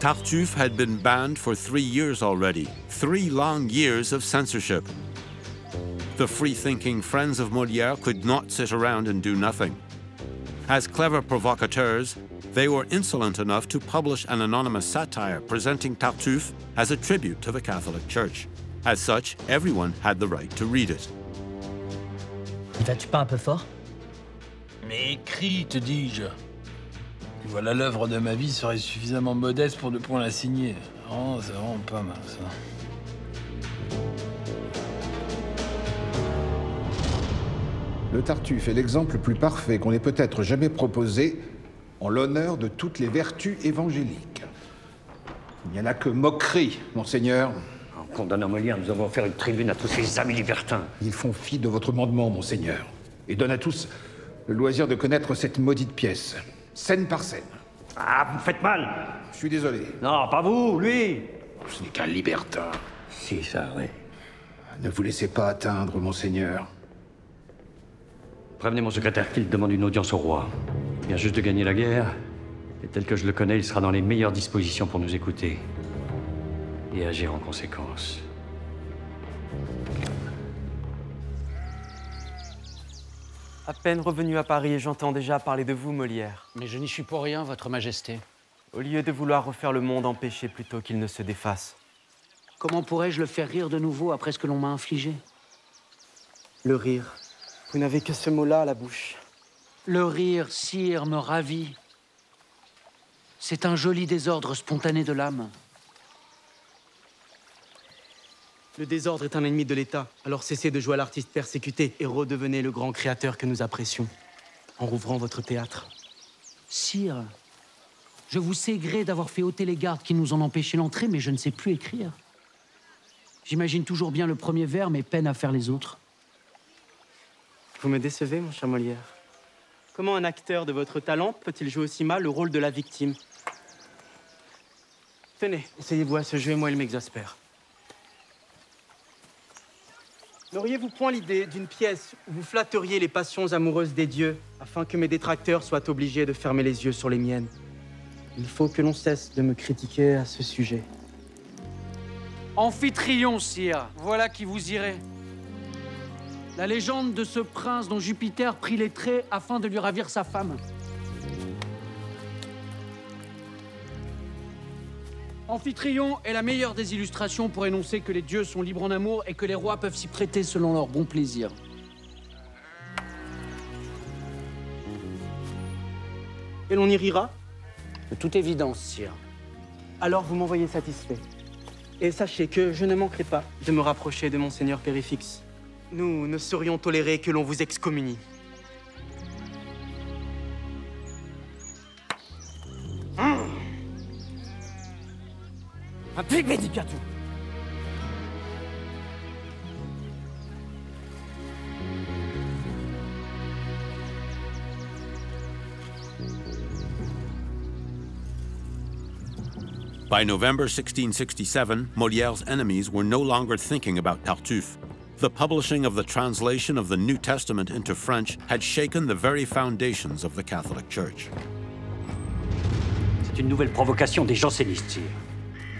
Tartuffe had been banned for 3 years already, 3 long years of censorship. The free-thinking friends of Molière could not sit around and do nothing. As clever provocateurs, they were insolent enough to publish an anonymous satire presenting Tartuffe as a tribute to the Catholic Church. As such, everyone had the right to read it. Ne vas-tu pas un peu fort? Mais écris, te dis-je. Voilà, l'œuvre de ma vie serait suffisamment modeste pour ne point la signer. Oh, c'est vraiment pas mal, ça. Le Tartuffe est l'exemple le plus parfait qu'on ait peut-être jamais proposé en l'honneur de toutes les vertus évangéliques. Il n'y en a que moquerie, monseigneur. En condamnant Molière, nous avons offert une tribune à tous ces amis libertins. Ils font fi de votre mandement, monseigneur, et donnent à tous le loisir de connaître cette maudite pièce, scène par scène. Ah, vous me faites mal! Je suis désolé. Non, pas vous, lui! Ce n'est qu'un libertin. Si, ça, oui. Ne vous laissez pas atteindre, monseigneur. Prévenez mon secrétaire qu'il demande une audience au roi. Il vient juste de gagner la guerre, et tel que je le connais, il sera dans les meilleures dispositions pour nous écouter. Et agir en conséquence. À peine revenu à Paris et j'entends déjà parler de vous, Molière. Mais je n'y suis pour rien, votre majesté. Au lieu de vouloir refaire le monde, empêchez plutôt qu'il ne se défasse. Comment pourrais-je le faire rire de nouveau après ce que l'on m'a infligé? Le rire. Vous n'avez que ce mot-là à la bouche. Le rire, sire, me ravit. C'est un joli désordre spontané de l'âme. Le désordre est un ennemi de l'État. Alors cessez de jouer à l'artiste persécuté et redevenez le grand créateur que nous apprécions, en rouvrant votre théâtre. Sire, je vous sais gré d'avoir fait ôter les gardes qui nous en empêchaient l'entrée, mais je ne sais plus écrire. J'imagine toujours bien le premier vers, mais peine à faire les autres. Vous me décevez, mon cher Molière. Comment un acteur de votre talent peut-il jouer aussi mal le rôle de la victime? Tenez, essayez-vous à ce jeu, moi il m'exaspère. N'auriez-vous point l'idée d'une pièce où vous flatteriez les passions amoureuses des dieux, afin que mes détracteurs soient obligés de fermer les yeux sur les miennes? Il faut que l'on cesse de me critiquer à ce sujet. Amphitryon, sire, voilà qui vous irait. La légende de ce prince dont Jupiter prit les traits afin de lui ravir sa femme. Amphitryon est la meilleure des illustrations pour énoncer que les dieux sont libres en amour et que les rois peuvent s'y prêter selon leur bon plaisir. Et l'on y rira? De toute évidence, sire. Alors vous m'envoyez satisfait. Et sachez que je ne manquerai pas de me rapprocher de Monseigneur Périfix. Nous ne saurions tolérer que l'on vous excommunie. Un pic médicato. By November 1667, Molière's enemies were no longer thinking about Tartuffe. The publishing of the translation of the New Testament into French had shaken the very foundations of the Catholic Church. C'est une nouvelle provocation des jansénistes, sire.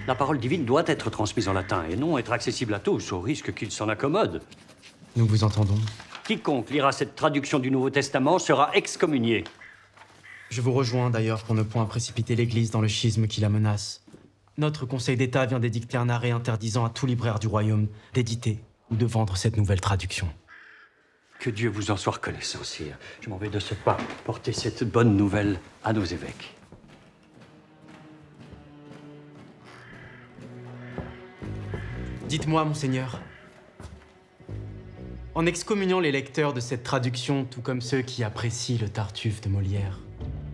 La parole divine doit être transmise en latin et non être accessible à tous, au risque qu'ils s'en accommodent. Nous vous entendons. Quiconque lira cette traduction du Nouveau Testament sera excommunié. Je vous rejoins d'ailleurs pour ne point précipiter l'Église dans le schisme qui la menace. Notre Conseil d'État vient d'édicter un arrêt interdisant à tout libraire du royaume d'éditer ou de vendre cette nouvelle traduction. Que Dieu vous en soit reconnaissant, sire. Je m'en vais de ce pas porter cette bonne nouvelle à nos évêques. Dites-moi, monseigneur, en excommuniant les lecteurs de cette traduction, tout comme ceux qui apprécient le Tartuffe de Molière,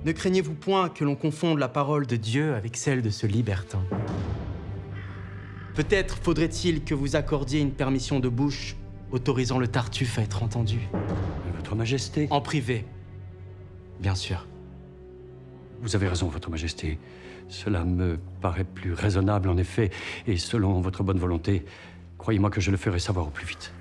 ne craignez-vous point que l'on confonde la parole de Dieu avec celle de ce libertin? Peut-être faudrait-il que vous accordiez une permission de bouche autorisant le Tartuffe à être entendu. Votre Majesté. En privé, bien sûr. Vous avez raison, Votre Majesté. Cela me paraît plus raisonnable, en effet, et selon votre bonne volonté, croyez-moi que je le ferai savoir au plus vite.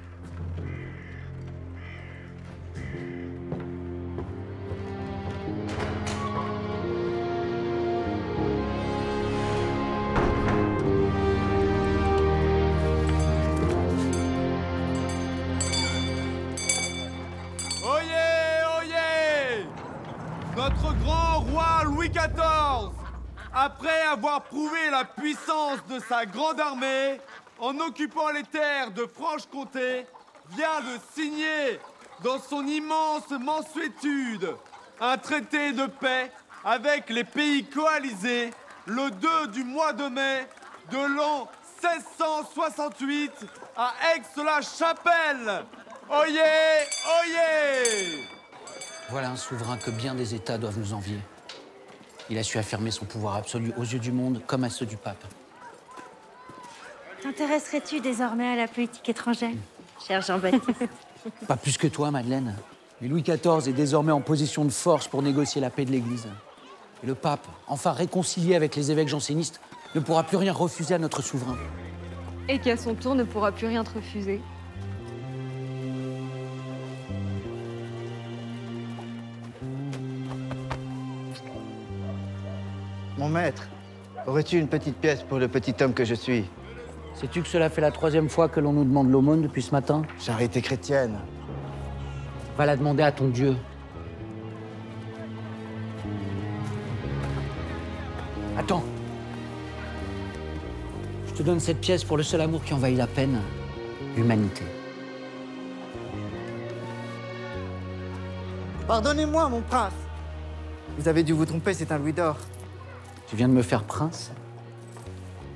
Notre grand roi Louis XIV, après avoir prouvé la puissance de sa grande armée, en occupant les terres de Franche-Comté, vient de signer dans son immense mansuétude un traité de paix avec les pays coalisés le 2 du mois de mai de l'an 1668 à Aix-la-Chapelle. Oyez, oyez! Voilà un souverain que bien des États doivent nous envier. Il a su affirmer son pouvoir absolu aux yeux du monde comme à ceux du pape. T'intéresserais-tu désormais à la politique étrangère, cher Jean-Baptiste? Pas plus que toi, Madeleine. Mais Louis XIV est désormais en position de force pour négocier la paix de l'Église. Et le pape, enfin réconcilié avec les évêques jansénistes, ne pourra plus rien refuser à notre souverain. Et qui, à son tour, ne pourra plus rien te refuser. Mon maître, aurais-tu une petite pièce pour le petit homme que je suis? Sais-tu que cela fait la 3e fois que l'on nous demande l'aumône depuis ce matin? Charité chrétienne. Va la demander à ton Dieu. Attends. Je te donne cette pièce pour le seul amour qui envahit la peine, l'humanité. Pardonnez-moi, mon prince. Vous avez dû vous tromper, c'est un louis d'or. Tu viens de me faire prince?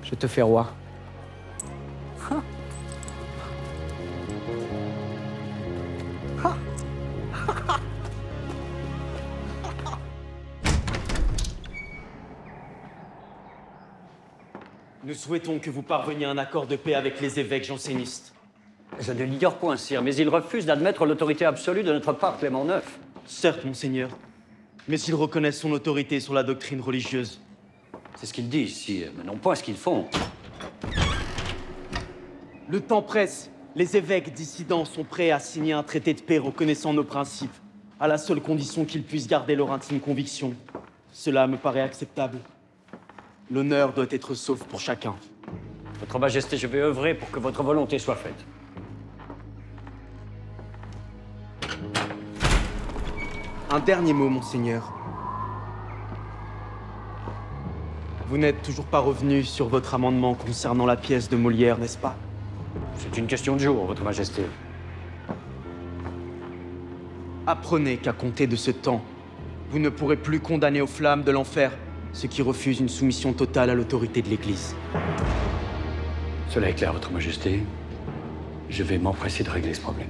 Je te fais roi. Nous souhaitons que vous parveniez à un accord de paix avec les évêques jansénistes. Je ne l'ignore point, sire, mais ils refusent d'admettre l'autorité absolue de notre pape Clément IX. Certes, monseigneur, mais ils reconnaissent son autorité sur la doctrine religieuse. C'est ce qu'ils disent, sire, mais non pas ce qu'ils font. Le temps presse. Les évêques dissidents sont prêts à signer un traité de paix reconnaissant nos principes, à la seule condition qu'ils puissent garder leur intime conviction. Cela me paraît acceptable. L'honneur doit être sauf pour chacun. Votre Majesté, je vais œuvrer pour que votre volonté soit faite. Un dernier mot, monseigneur. Vous n'êtes toujours pas revenu sur votre amendement concernant la pièce de Molière, n'est-ce pas? C'est une question de jour, Votre Majesté. Apprenez qu'à compter de ce temps, vous ne pourrez plus condamner aux flammes de l'enfer ceux qui refusent une soumission totale à l'autorité de l'Église. Cela est clair, Votre Majesté. Je vais m'empresser de régler ce problème.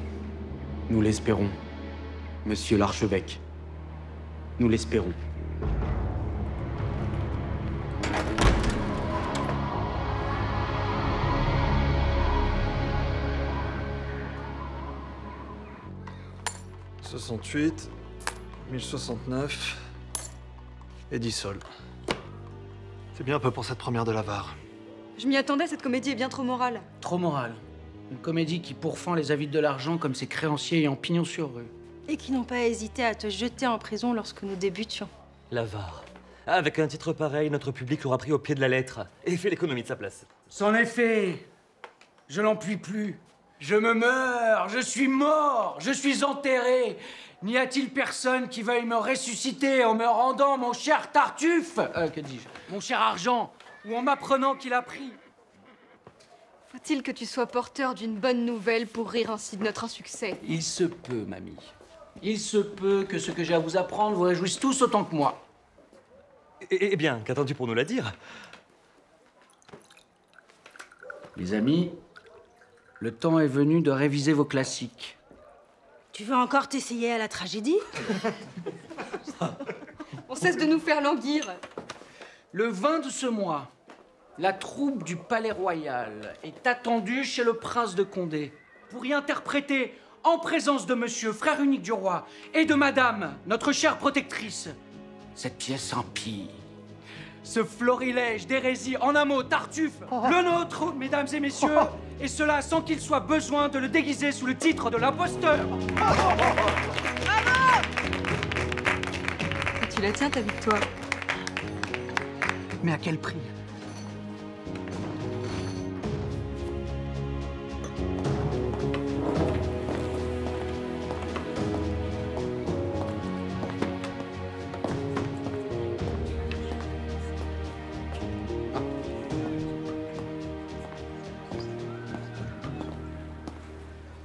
Nous l'espérons, monsieur l'archevêque. Nous l'espérons. « 68, 1069 et 10 sols. C'est bien un peu pour cette première de l'avare. Je m'y attendais, cette comédie est bien trop morale. Trop morale. Une comédie qui pourfend les avides de l'argent comme ses créanciers ayant pignon sur rue. Et qui n'ont pas hésité à te jeter en prison lorsque nous débutions. L'avare. Avec un titre pareil, notre public l'aura pris au pied de la lettre et fait l'économie de sa place. C'en est fait. Je n'en puis plus. Je me meurs, je suis mort, je suis enterré. N'y a-t-il personne qui veuille me ressusciter en me rendant mon cher Tartuffe, que dis-je, mon cher argent, ou en m'apprenant qu'il a pris? Faut-il que tu sois porteur d'une bonne nouvelle pour rire ainsi de notre insuccès? Il se peut, mamie. Il se peut que ce que j'ai à vous apprendre vous réjouisse tous autant que moi. Eh bien, qu'attends-tu pour nous la dire? Les amis, le temps est venu de réviser vos classiques. Tu veux encore t'essayer à la tragédie? On cesse de nous faire languir. Le 20 de ce mois, la troupe du Palais Royal est attendue chez le prince de Condé pour y interpréter, en présence de monsieur, frère unique du roi, et de madame, notre chère protectrice, cette pièce impie. Ce florilège d'hérésie, en un mot, Tartuffe, le nôtre, mesdames et messieurs, et cela sans qu'il soit besoin de le déguiser sous le titre de l'imposteur. Tu la tiens, ta victoire. Mais à quel prix?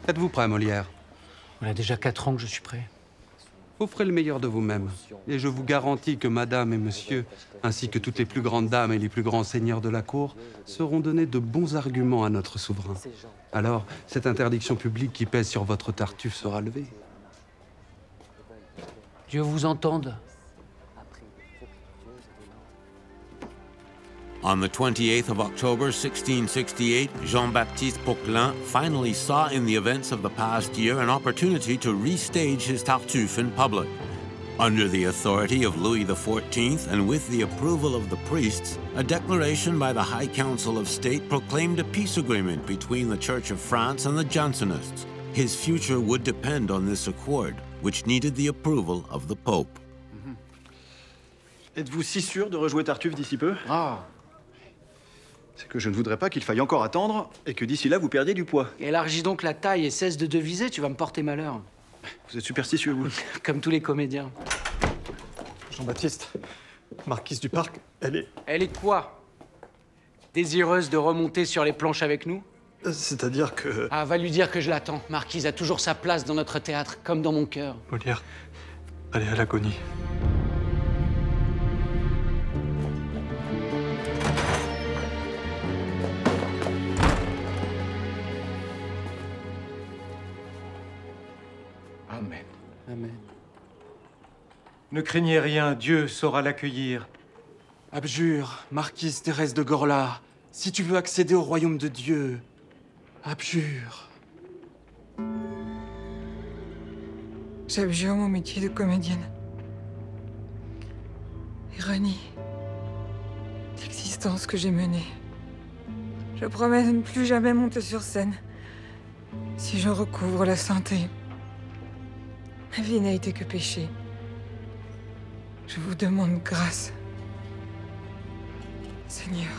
Êtes-vous prêt, Molière? On a déjà 4 ans que je suis prêt. Offrez le meilleur de vous-même. Et je vous garantis que madame et monsieur, ainsi que toutes les plus grandes dames et les plus grands seigneurs de la cour, seront donnés de bons arguments à notre souverain. Alors, cette interdiction publique qui pèse sur votre Tartuffe sera levée. Dieu vous entende. On the 28th of October, 1668, Jean-Baptiste Poquelin finally saw in the events of the past year an opportunity to restage his Tartuffe in public. Under the authority of Louis XIV and with the approval of the priests, a declaration by the High Council of State proclaimed a peace agreement between the Church of France and the Jansenists. His future would depend on this accord, which needed the approval of the Pope. Êtes-vous si sûr de rejouer Tartuffe d'ici peu? C'est que je ne voudrais pas qu'il faille encore attendre et que d'ici là, vous perdiez du poids. Élargis donc la taille et cesse de deviser, tu vas me porter malheur. Vous êtes superstitieux, vous. Comme tous les comédiens. Jean-Baptiste, marquise du Parc, elle est... Elle est quoi? Désireuse de remonter sur les planches avec nous? C'est-à-dire que... Ah, va lui dire que je l'attends. Marquise a toujours sa place dans notre théâtre, comme dans mon cœur. Molière, elle est à l'agonie. Amen. Amen. Ne craignez rien, Dieu saura l'accueillir. Abjure, marquise Thérèse de Gorlat, si tu veux accéder au royaume de Dieu, abjure. J'abjure mon métier de comédienne. Et renie l'existence que j'ai menée. Je promets de ne plus jamais monter sur scène si je recouvre la sainteté. Ma vie n'a été que péché. Je vous demande grâce, Seigneur.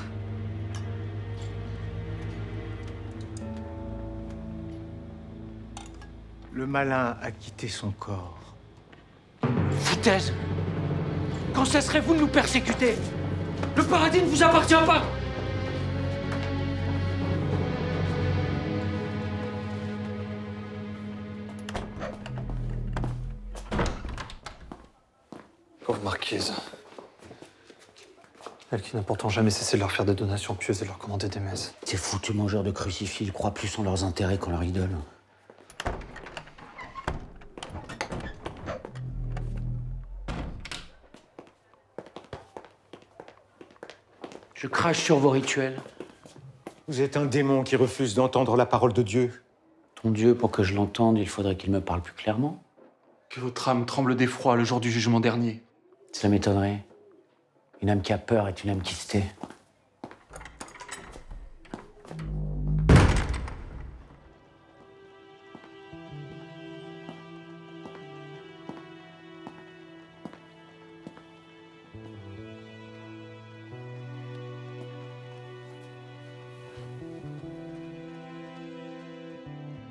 Le malin a quitté son corps. Foutaise! Quand cesserez-vous de nous persécuter? Le paradis ne vous appartient pas! Pauvre marquise. Elle qui n'a pourtant jamais cessé de leur faire des donations pieuses et de leur commander des messes. Ces foutus mangeurs de crucifix, ils croient plus en leurs intérêts qu'en leur idole. Je crache sur vos rituels. Vous êtes un démon qui refuse d'entendre la parole de Dieu. Ton Dieu, pour que je l'entende, il faudrait qu'il me parle plus clairement. Que votre âme tremble d'effroi le jour du jugement dernier. Cela m'étonnerait. Une âme qui a peur est une âme qui se tait.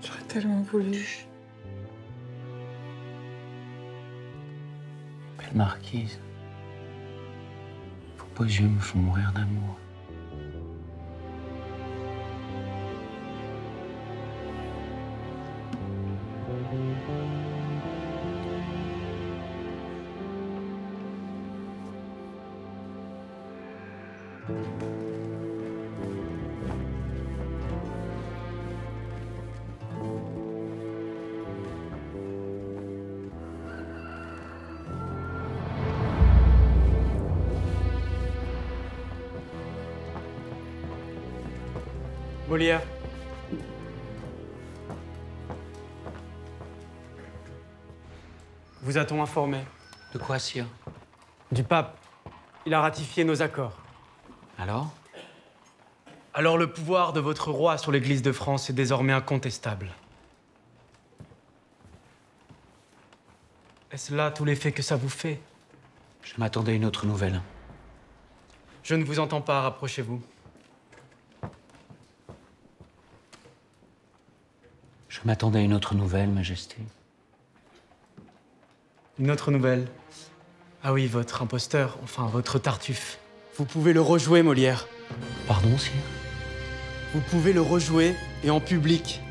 J'aurais tellement voulu. Belle marquise. Vos beaux yeux me font mourir d'amour. Molière. Vous a-t-on informé? De quoi, sire? Du pape. Il a ratifié nos accords. Alors? Alors le pouvoir de votre roi sur l'Église de France est désormais incontestable. Est-ce là tout l'effet que ça vous fait? Je m'attendais à une autre nouvelle. Je ne vous entends pas, rapprochez-vous. Je m'attendais à une autre nouvelle, Majesté. Une autre nouvelle? Ah oui, votre imposteur, enfin votre Tartuffe. Vous pouvez le rejouer, Molière. Pardon, sire? Vous pouvez le rejouer, et en public.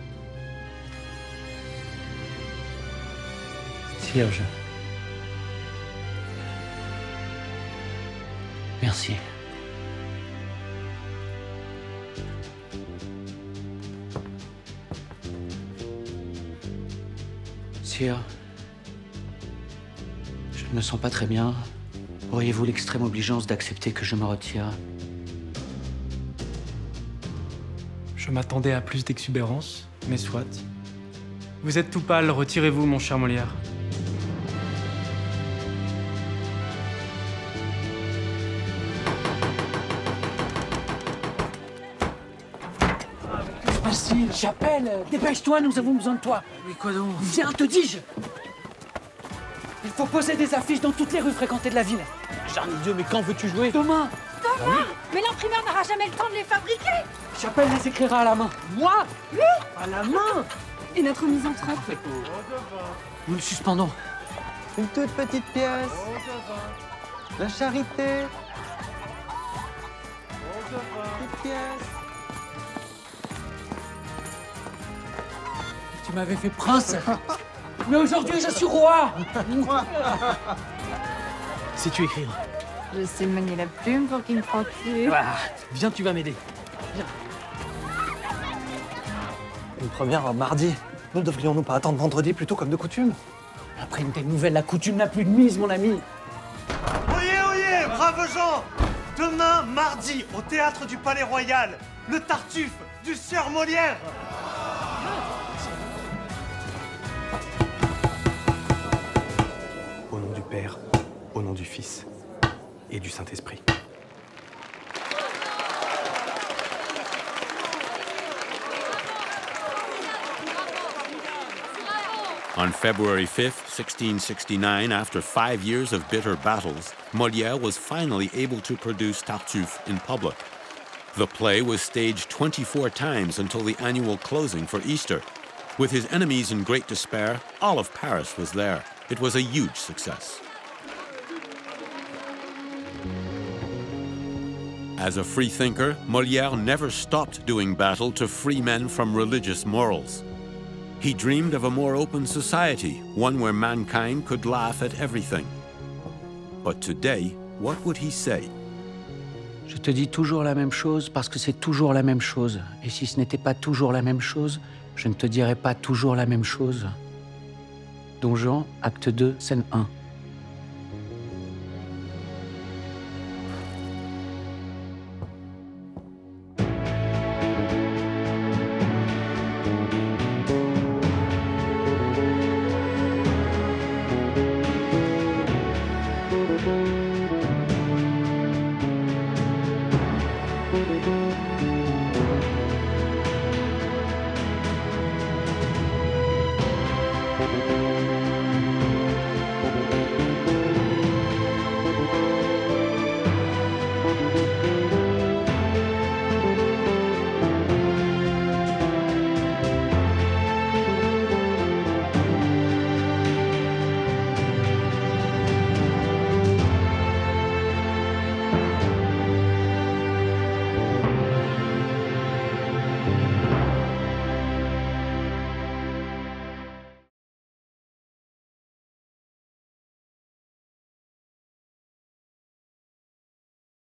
Sire, Merci. Sire, je ne me sens pas très bien. Auriez-vous l'extrême obligeance d'accepter que je me retire? Je m'attendais à plus d'exubérance, mais soit. Vous êtes tout pâle, retirez-vous, mon cher Molière. Vas-y, j'appelle. Dépêche-toi, nous avons besoin de toi. Mais quoi donc? Viens, te dis-je. Il faut poser des affiches dans toutes les rues fréquentées de la ville. Jarnidieu, mais quand veux-tu jouer? Demain. Demain? Mais l'imprimeur n'aura jamais le temps de les fabriquer. Chapelle les écrira à la main. Moi? Oui. À la main. Et notre misanthrope? Nous le suspendons. Une toute petite pièce. La charité. Petite pièce. Tu m'avais fait prince. Mais aujourd'hui, je suis roi. Sais-tu écrire? Je sais manier la plume pour qu'il me croie plus. Ah, viens, tu vas m'aider. Viens. Une première un mardi. Ne devrions-nous pas attendre vendredi plutôt comme de coutume? Après une telle nouvelle, la coutume n'a plus de mise, mon ami. Oyez, oyez, braves gens! Demain, mardi, au théâtre du Palais Royal, le Tartuffe du Sieur Molière! Au nom du Père, au nom du Fils et du Saint-Esprit. On February 5th, 1669, after 5 years of bitter battles, Molière was finally able to produce Tartuffe in public. The play was staged 24 times until the annual closing for Easter. With his enemies in great despair, all of Paris was there. It was a huge success. As a freethinker, Molière never stopped doing battle to free men from religious morals. He dreamed of a more open society, one where mankind could laugh at everything. But today, what would he say? Je te dis toujours la même chose parce que c'est toujours la même chose. Et si ce n'était pas toujours la même chose, je ne te dirais pas toujours la même chose. Don Juan, acte 2, scène 1.